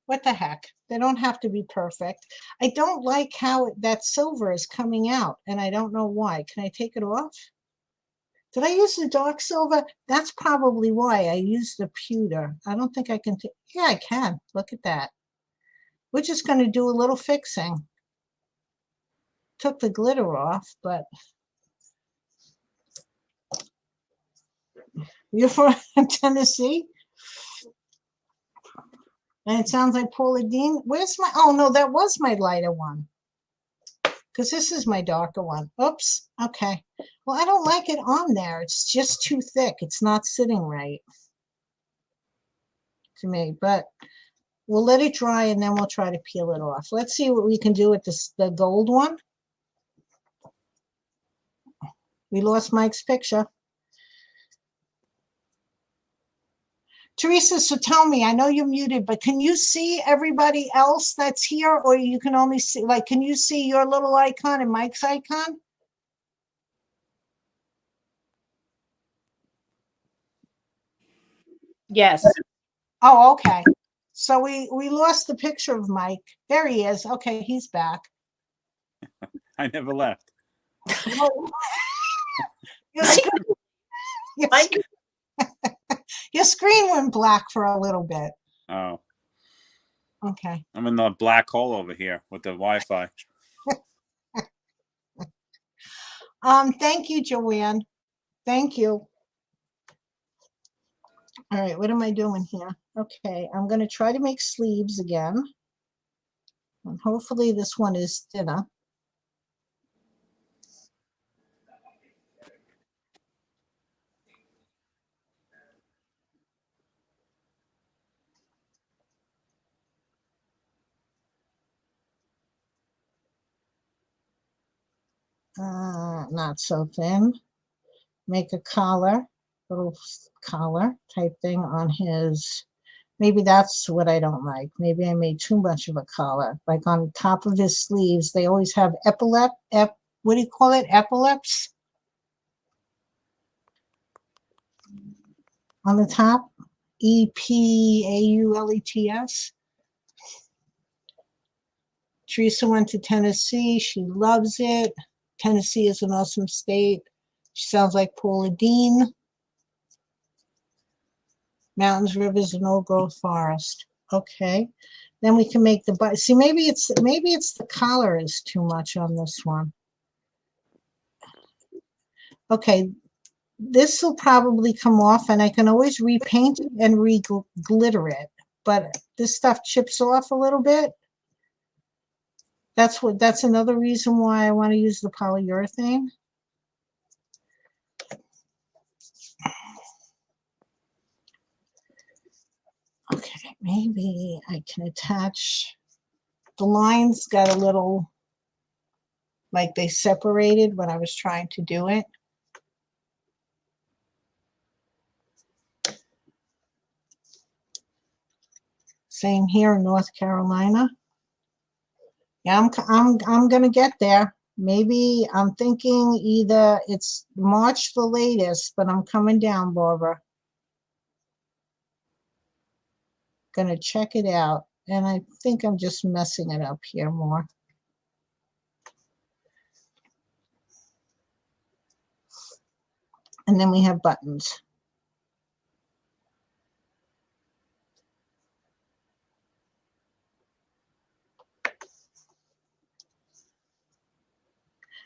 [SPEAKER 1] What the heck? They don't have to be perfect. I don't like how that silver is coming out, and I don't know why. Can I take it off? Did I use the dark silver? That's probably why I used the pewter. I don't think I can. Yeah, I can. Look at that. We're just going to do a little fixing. Took the glitter off, but you're from Tennessee? And it sounds like Paula Dean. Where's my, oh no, that was my lighter one. Because this is my darker one. Oops, okay. Well, I don't like it on there. It's just too thick. It's not sitting right to me, but we'll let it dry and then we'll try to peel it off. Let's see what we can do with this, the gold one. We lost Mike's picture. Teresa, so tell me, I know you're muted, but can you see everybody else that's here, or you can only see, like, can you see your little icon and Mike's icon?
[SPEAKER 2] Yes.
[SPEAKER 1] Oh, okay. So we lost the picture of Mike. There he is. Okay, he's back.
[SPEAKER 3] I never left.
[SPEAKER 1] Your screen, your,
[SPEAKER 2] Mike?
[SPEAKER 1] your screen went black for a little bit.
[SPEAKER 3] Oh,
[SPEAKER 1] Okay.
[SPEAKER 3] I'm in the black hole over here with the Wi-Fi.
[SPEAKER 1] Thank you, Joanne. Thank you. All right, what am I doing here? Okay, I'm going to try to make sleeves again. And hopefully this one is thinner. Not so thin. Make a collar, little collar type thing on his. Maybe that's what I don't like. Maybe I made too much of a collar. Like on top of his sleeves, they always have what do you call it? Epaulets on the top. EPAULETS. Teresa went to Tennessee. She loves it. Tennessee is an awesome state. She sounds like Paula Dean. Mountains, rivers, and old growth forest. Okay. Then we can make the button. See, maybe it's the collar is too much on this one. Okay, this will probably come off, and I can always repaint it and re-glitter it. But this stuff chips off a little bit. That's another reason why I want to use the polyurethane. Okay, maybe I can attach. The lines got a little, like they separated when I was trying to do it. Same here in North Carolina. Yeah, I'm gonna get there. Maybe I'm thinking either it's March the latest, but I'm coming down, Barbara. Gonna check it out, and I think I'm just messing it up here more. And then we have buttons.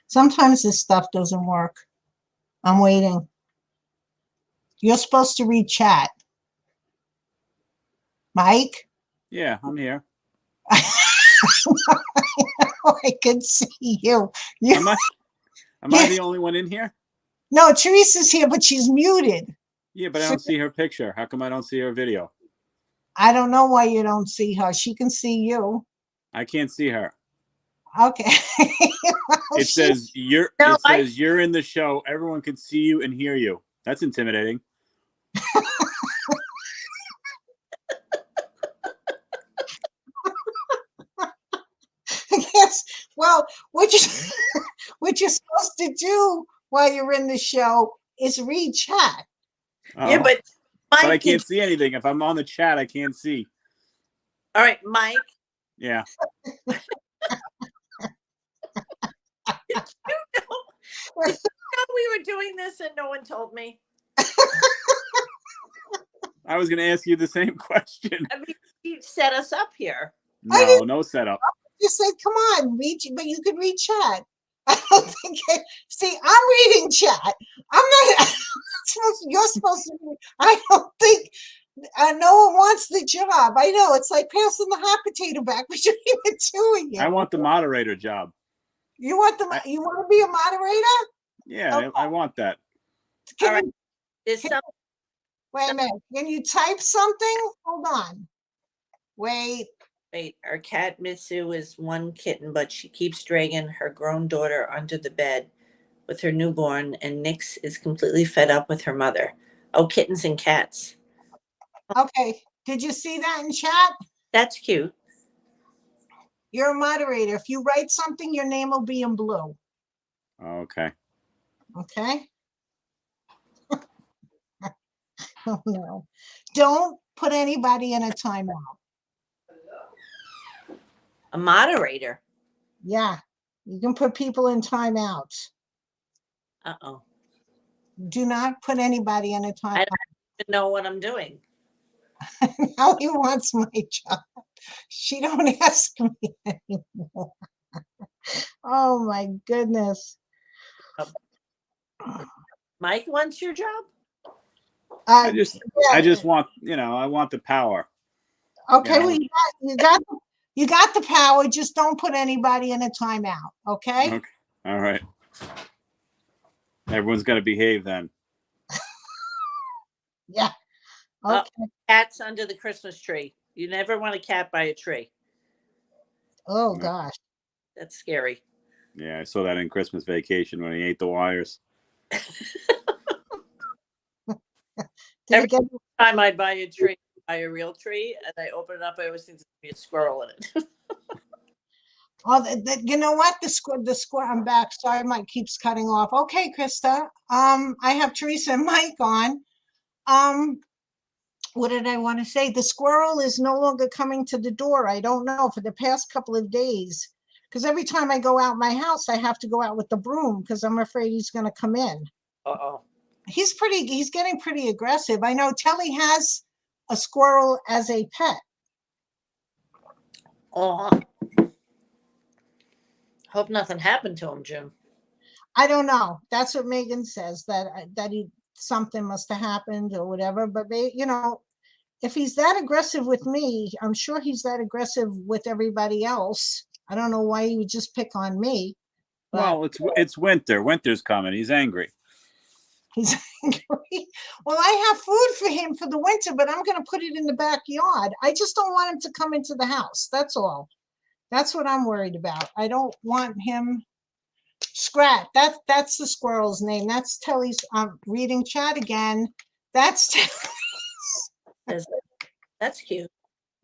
[SPEAKER 1] Sometimes this stuff doesn't work. I'm waiting. You're supposed to read chat. Mike?
[SPEAKER 3] Yeah, I'm here.
[SPEAKER 1] I can see you.
[SPEAKER 3] Am I the only one in here?
[SPEAKER 1] No, Teresa's here, but she's muted.
[SPEAKER 3] Yeah, but I don't see her picture. How come I don't see her video?
[SPEAKER 1] I don't know why you don't see her. She can see you.
[SPEAKER 3] I can't see her.
[SPEAKER 1] Okay.
[SPEAKER 3] It says you're in the show. Everyone can see you and hear you. That's intimidating.
[SPEAKER 1] Yes. Well, would you what you're supposed to do while you're in the show is read chat.
[SPEAKER 2] Yeah,
[SPEAKER 3] Oh,
[SPEAKER 2] but
[SPEAKER 3] but I
[SPEAKER 2] Mike,
[SPEAKER 3] can't see anything. If I'm on the chat, I can't see.
[SPEAKER 2] all right, Mike,
[SPEAKER 3] Yeah.
[SPEAKER 2] did you know we were doing this and no one told me?
[SPEAKER 3] I was going to ask you the same question.
[SPEAKER 2] I mean, he set us up here.
[SPEAKER 3] No setup.
[SPEAKER 1] You said, come on, read, but you could read chat. I don't think see, I'm reading chat. I'm not you're supposed to be, I don't think no one wants the job. I know it's like passing the hot potato back between the two of you.
[SPEAKER 3] I want the moderator job.
[SPEAKER 1] You want you want to be a moderator?
[SPEAKER 3] Yeah,
[SPEAKER 1] Okay.
[SPEAKER 3] I want that.
[SPEAKER 1] Can
[SPEAKER 2] All right.
[SPEAKER 1] you,
[SPEAKER 2] There's some,
[SPEAKER 1] wait a minute. Can you type something? Hold on. Wait.
[SPEAKER 2] our cat Mitsu is one kitten, but she keeps dragging her grown daughter under the bed with her newborn, and Nix is completely fed up with her mother. Oh, kittens and cats.
[SPEAKER 1] Okay. Did you see that in chat?
[SPEAKER 2] That's cute.
[SPEAKER 1] You're a moderator. If you write something, your name will be in blue.
[SPEAKER 3] Okay.
[SPEAKER 1] Okay. Oh no. Don't put anybody in a timeout.
[SPEAKER 2] A moderator.
[SPEAKER 1] Yeah. You can put people in timeouts.
[SPEAKER 2] Uh-oh.
[SPEAKER 1] Do not put anybody in a
[SPEAKER 2] I
[SPEAKER 1] timeout.
[SPEAKER 2] don't even know what I'm doing.
[SPEAKER 1] Now he wants my job. She don't ask me anymore. Oh my goodness.
[SPEAKER 2] Mike wants your job?
[SPEAKER 3] I just
[SPEAKER 1] yeah.
[SPEAKER 3] want, I want the power.
[SPEAKER 1] Okay,
[SPEAKER 3] Yeah.
[SPEAKER 1] well, you got the power. Just don't put anybody in a timeout. Okay.
[SPEAKER 3] Okay. All right. Everyone's got to behave then.
[SPEAKER 1] Yeah. Okay.
[SPEAKER 2] Cats under the Christmas tree. You never want a cat by a tree.
[SPEAKER 1] Oh gosh.
[SPEAKER 2] That's scary.
[SPEAKER 3] Yeah, I saw that in Christmas Vacation when he ate the wires.
[SPEAKER 1] Did it get?
[SPEAKER 2] Time I buy a tree, buy a real tree, and I open it up, I always think there's gonna be a squirrel in it.
[SPEAKER 1] Oh, you know what? The square. I'm back. Sorry, Mike keeps cutting off. Okay, Krista. I have Teresa and Mike on. What did I want to say? The squirrel is no longer coming to the door. I don't know for the past couple of days, because every time I go out my house, I have to go out with the broom because I'm afraid he's going to come in.
[SPEAKER 2] Uh-oh.
[SPEAKER 1] He's getting pretty aggressive. I know Telly has a squirrel as a pet.
[SPEAKER 2] Oh. Hope nothing happened to him, Jim.
[SPEAKER 1] I don't know. That's what Megan says, that something must have happened or whatever. But if he's that aggressive with me, I'm sure he's that aggressive with everybody else. I don't know why he would just pick on me.
[SPEAKER 3] Well, it's winter. Winter's coming. He's angry.
[SPEAKER 1] He's angry. Well, I have food for him for the winter, but I'm going to put it in the backyard. I just don't want him to come into the house. That's all. That's what I'm worried about. I don't want him. Scrat. That's the squirrel's name. That's Telly's. I'm reading chat again. That's Telly's.
[SPEAKER 2] That's cute.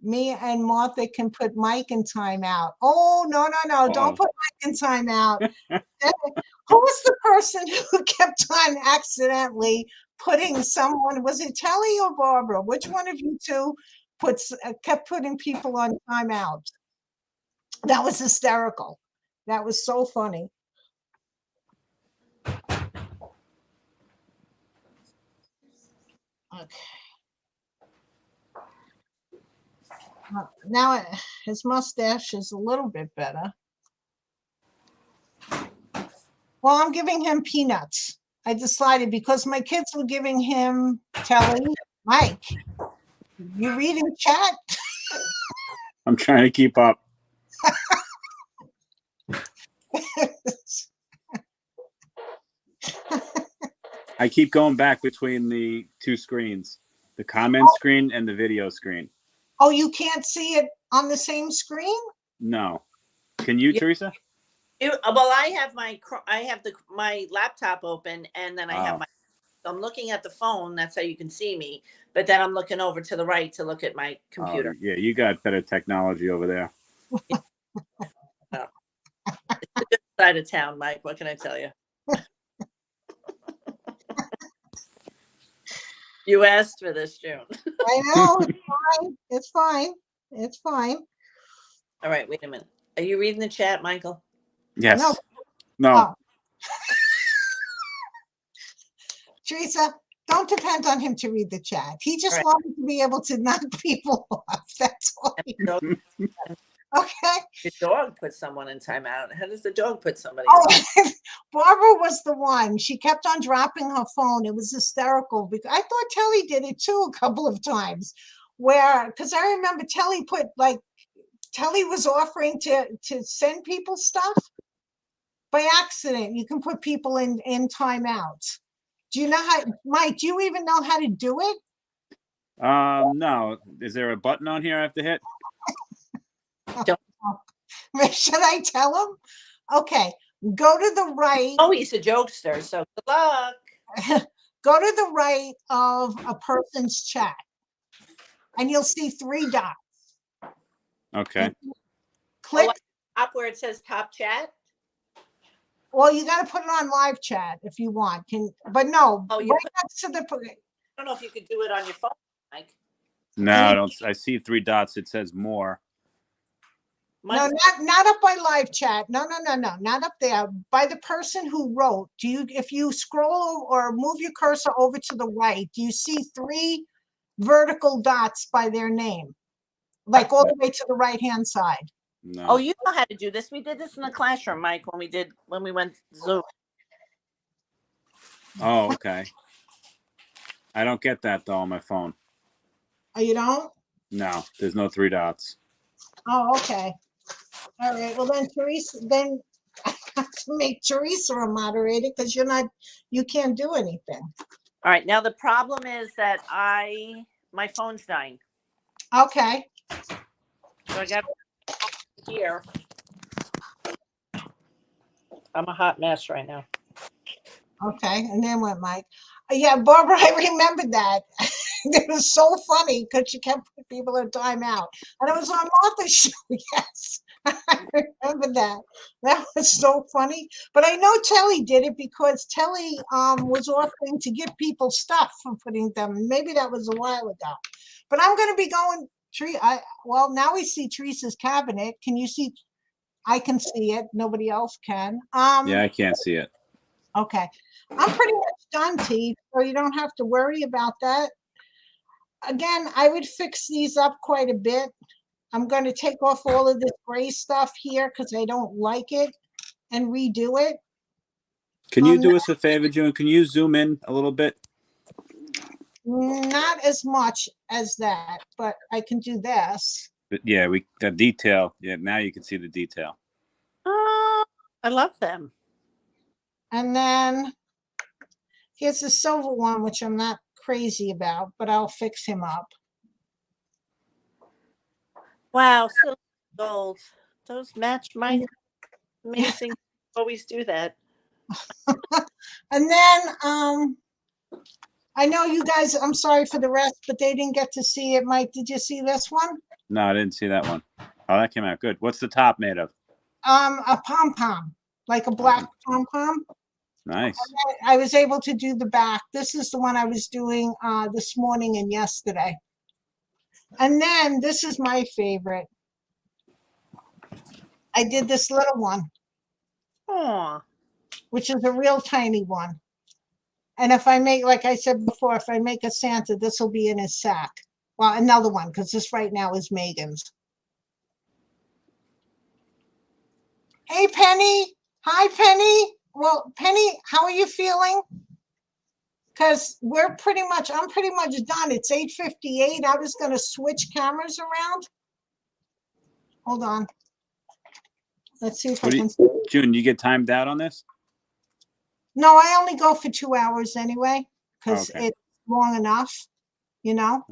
[SPEAKER 1] Me and Martha can put Mike in timeout. Oh, no. Don't put Mike in timeout. Who was the person who kept on accidentally putting someone, was it Telly or Barbara? Which one of you two kept putting people on timeout? That was hysterical. That was so funny. Okay. Now his mustache is a little bit better. Well, I'm giving him peanuts. I decided because my kids were giving him Telly. Mike, you reading chat?
[SPEAKER 3] I'm trying to keep up. I keep going back between the two screens, the comment screen and the video screen.
[SPEAKER 1] Oh, you can't see it on the same screen?
[SPEAKER 3] No. Can you, Teresa?
[SPEAKER 2] Well, I have my laptop open, and then I have I'm looking at the phone. That's how you can see me. But then I'm looking over to the right to look at my computer.
[SPEAKER 3] Yeah, you got better technology over there.
[SPEAKER 2] It's a good side of town, Mike. What can I tell you? You asked for this, June.
[SPEAKER 1] I know, it's fine, it's fine, it's fine.
[SPEAKER 2] All right, wait a minute. Are you reading the chat, Michael?
[SPEAKER 3] Yes.
[SPEAKER 1] No.
[SPEAKER 3] No.
[SPEAKER 1] Oh. Teresa, don't depend on him to read the chat. He just
[SPEAKER 2] Right.
[SPEAKER 1] wanted to be able to knock people off. That's all. Okay.
[SPEAKER 2] The dog put someone in timeout. How does the dog put somebody?
[SPEAKER 1] Oh, Barbara was the one. She kept on dropping her phone. It was hysterical because I thought Telly did it too a couple of times. Because I remember Telly was offering to send people stuff by accident. You can put people in timeouts. Do you know how, Mike? Do you even know how to do it?
[SPEAKER 3] No. Is there a button on here I have to hit?
[SPEAKER 1] Should I tell him? Okay, go to the right.
[SPEAKER 2] Oh, he's a jokester, so good luck.
[SPEAKER 1] Go to the right of a person's chat, and you'll see 3 dots.
[SPEAKER 3] Okay.
[SPEAKER 1] Click.
[SPEAKER 2] Up where it says top chat.
[SPEAKER 1] Well, you got to put it on live chat if you want. But no.
[SPEAKER 2] Oh,
[SPEAKER 1] right next to the.
[SPEAKER 2] I don't know if you could do it on your phone, Mike.
[SPEAKER 3] No, I don't. I see 3 dots. It says more.
[SPEAKER 1] No, not up by live chat. No, not up there. By the person who wrote. If you scroll or move your cursor over to the right, do you see 3 vertical dots by their name, like all the way to the right-hand side?
[SPEAKER 3] No.
[SPEAKER 2] Oh, you know how to do this. We did this in the classroom, Mike, when we went Zoom.
[SPEAKER 3] Oh, okay. I don't get that though on my phone.
[SPEAKER 1] Oh, you don't?
[SPEAKER 3] No, there's no 3 dots.
[SPEAKER 1] Oh, okay. All right. Well, then Teresa, then I have to make Teresa a moderator because you can't do anything.
[SPEAKER 2] All right. Now the problem is that my phone's dying.
[SPEAKER 1] Okay.
[SPEAKER 2] So I got here. I'm a hot mess right now.
[SPEAKER 1] Okay. And then what, Mike? Yeah, Barbara, I remember that. It was so funny because she kept putting people in timeout. And it was on Martha's show. Yes. I remember that. That was so funny. But I know Telly did it because Telly was offering to give people stuff for putting them. Maybe that was a while ago. But I'm going to be going. Well, now we see Teresa's cabinet. Can you see? I can see it. Nobody else can.
[SPEAKER 3] Yeah, I can't see it.
[SPEAKER 1] Okay. I'm pretty much done, T, so you don't have to worry about that. Again, I would fix these up quite a bit. I'm going to take off all of this gray stuff here because I don't like it and redo it.
[SPEAKER 3] Can you do us a favor, June? Can you zoom in a little bit?
[SPEAKER 1] Not as much as that, but I can do this.
[SPEAKER 3] But yeah, the detail. Yeah, now you can see the detail.
[SPEAKER 2] I love them.
[SPEAKER 1] And then here's the silver one, which I'm not crazy about, but I'll fix him up.
[SPEAKER 2] Wow, silver gold. Those match my amazing. Always do that.
[SPEAKER 1] And then I know you guys, I'm sorry for the rest, but they didn't get to see it. Mike, did you see this one?
[SPEAKER 3] No, I didn't see that one. Oh, that came out good. What's the top made of?
[SPEAKER 1] A pom-pom, like a black pom-pom.
[SPEAKER 3] Nice.
[SPEAKER 1] I was able to do the back. This is the one I was doing this morning and yesterday. And then this is my favorite. I did this little one.
[SPEAKER 2] Aw.
[SPEAKER 1] Which is a real tiny one. And if I make, like I said before, if I make a Santa, this will be in his sack. Well, another one, because this right now is Megan's. Hey, Penny. Hi, Penny. Well, Penny, how are you feeling? Because I'm pretty much done. It's 8:58. I was going to switch cameras around. Hold on. Let's see if I can.
[SPEAKER 3] June, you get timed out on this?
[SPEAKER 1] No, I only go for 2 hours anyway, because it's long enough, you know.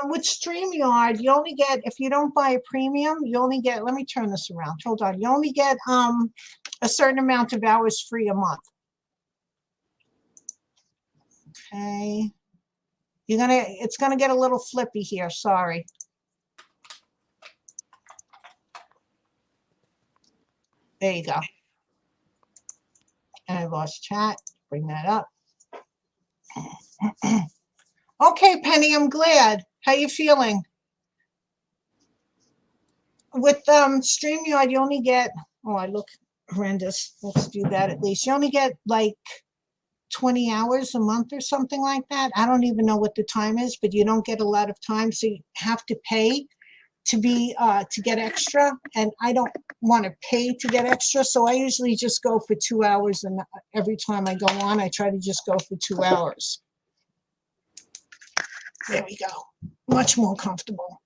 [SPEAKER 1] With StreamYard, you only get, if you don't buy a premium, you only get, let me turn this around. Hold on. You only get a certain amount of hours free a month. Okay. It's gonna get a little flippy here, sorry. There you go. lost chat. Bring that up. Okay, Penny, I'm glad. How you feeling? With StreamYard, you only get, oh, I look horrendous. Let's do that at least. You only get like 20 hours a month or something like that. I don't even know what the time is, but you don't get a lot of time, so you have to pay to be to get extra, and I don't want to pay to get extra, so I usually just go for 2 hours, and every time I go on, I try to just go for 2 hours. There we go. Much more comfortable.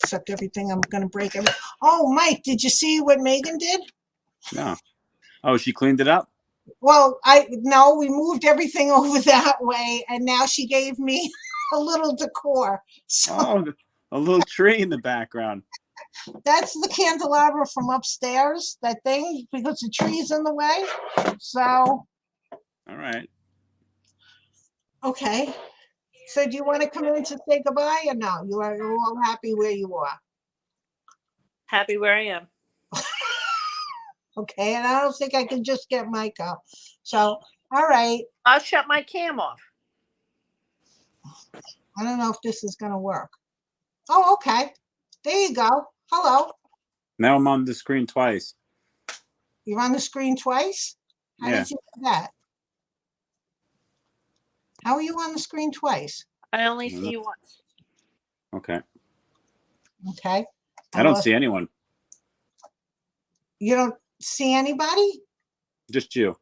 [SPEAKER 1] Except everything I'm going to break. Oh, Mike, did you see what Megan did?
[SPEAKER 3] No. Oh, she cleaned it up?
[SPEAKER 1] Well, no, we moved everything over that way, and now she gave me a little decor. So
[SPEAKER 3] Oh, a little tree in the background.
[SPEAKER 1] that's the candelabra from upstairs, that thing, because the tree's in the way. So,
[SPEAKER 3] All right.
[SPEAKER 1] okay. So do you want to come in to say goodbye or no? You're all happy where you are.
[SPEAKER 2] Happy where I am.
[SPEAKER 1] Okay, and I don't think I can just get Mike up. So, all right.
[SPEAKER 2] I'll shut my cam off.
[SPEAKER 1] I don't know if this is going to work. Oh, okay. There you go. Hello.
[SPEAKER 3] Now I'm on the screen twice.
[SPEAKER 1] You're on the screen twice? How
[SPEAKER 3] Yeah.
[SPEAKER 1] did you do that? How are you on the screen twice?
[SPEAKER 2] I only see you once.
[SPEAKER 3] Okay.
[SPEAKER 1] Okay.
[SPEAKER 3] I don't see anyone.
[SPEAKER 1] You don't see anybody?
[SPEAKER 3] Just you.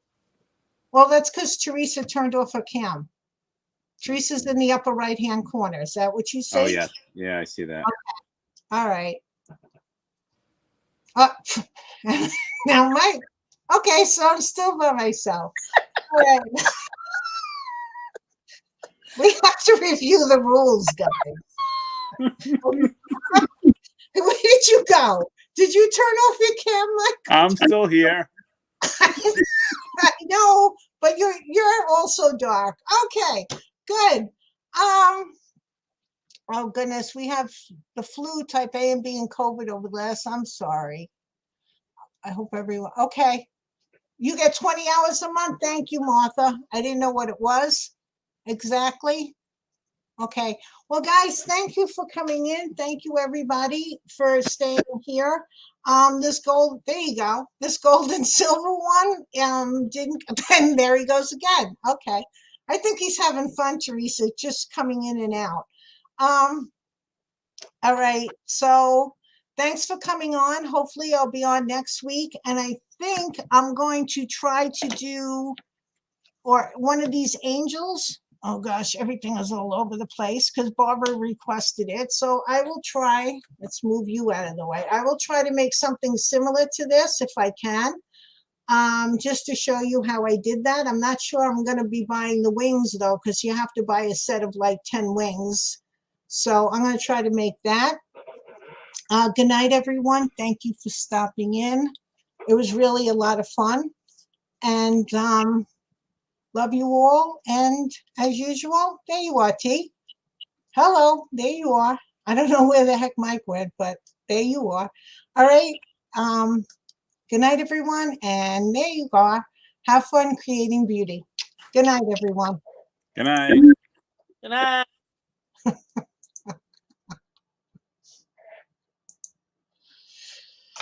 [SPEAKER 1] Well, that's because Teresa turned off her cam. Teresa's in the upper right-hand corner. Is that what you see?
[SPEAKER 3] Oh, yeah. Yeah, I see that.
[SPEAKER 1] All right. Now, Mike. Okay, so I'm still by myself. All right. We have to review the rules, guys. Where did you go? Did you turn off your cam, Mike?
[SPEAKER 3] I'm still here.
[SPEAKER 1] I know, but you're also dark. Okay, good. Oh goodness, we have the flu, type A and B, and COVID over this. I'm sorry. I hope everyone. Okay, you get 20 hours a month. Thank you, Martha. I didn't know what it was exactly. Okay. Well, guys, thank you for coming in. Thank you, everybody, for staying here. This gold, there you go. This gold and silver one, didn't, and there he goes again. Okay. I think he's having fun, Teresa, just coming in and out. All right. So thanks for coming on. Hopefully I'll be on next week. And I think I'm going to try to do, or one of these angels. Oh gosh, everything is all over the place because Barbara requested it. So I will try, let's move you out of the way. I will try to make something similar to this if I can, just to show you how I did that. I'm not sure I'm going to be buying the wings though, because you have to buy a set of like 10 wings. So I'm going to try to make that. Good night, everyone. Thank you for stopping in. It was really a lot of fun. And love you all. And as usual, there you are, T. Hello, there you are. I don't know where the heck Mike went, but there you are. All right. Good night, everyone. And there you are. Have fun creating beauty. Good night, everyone.
[SPEAKER 3] Good night.
[SPEAKER 2] Good night.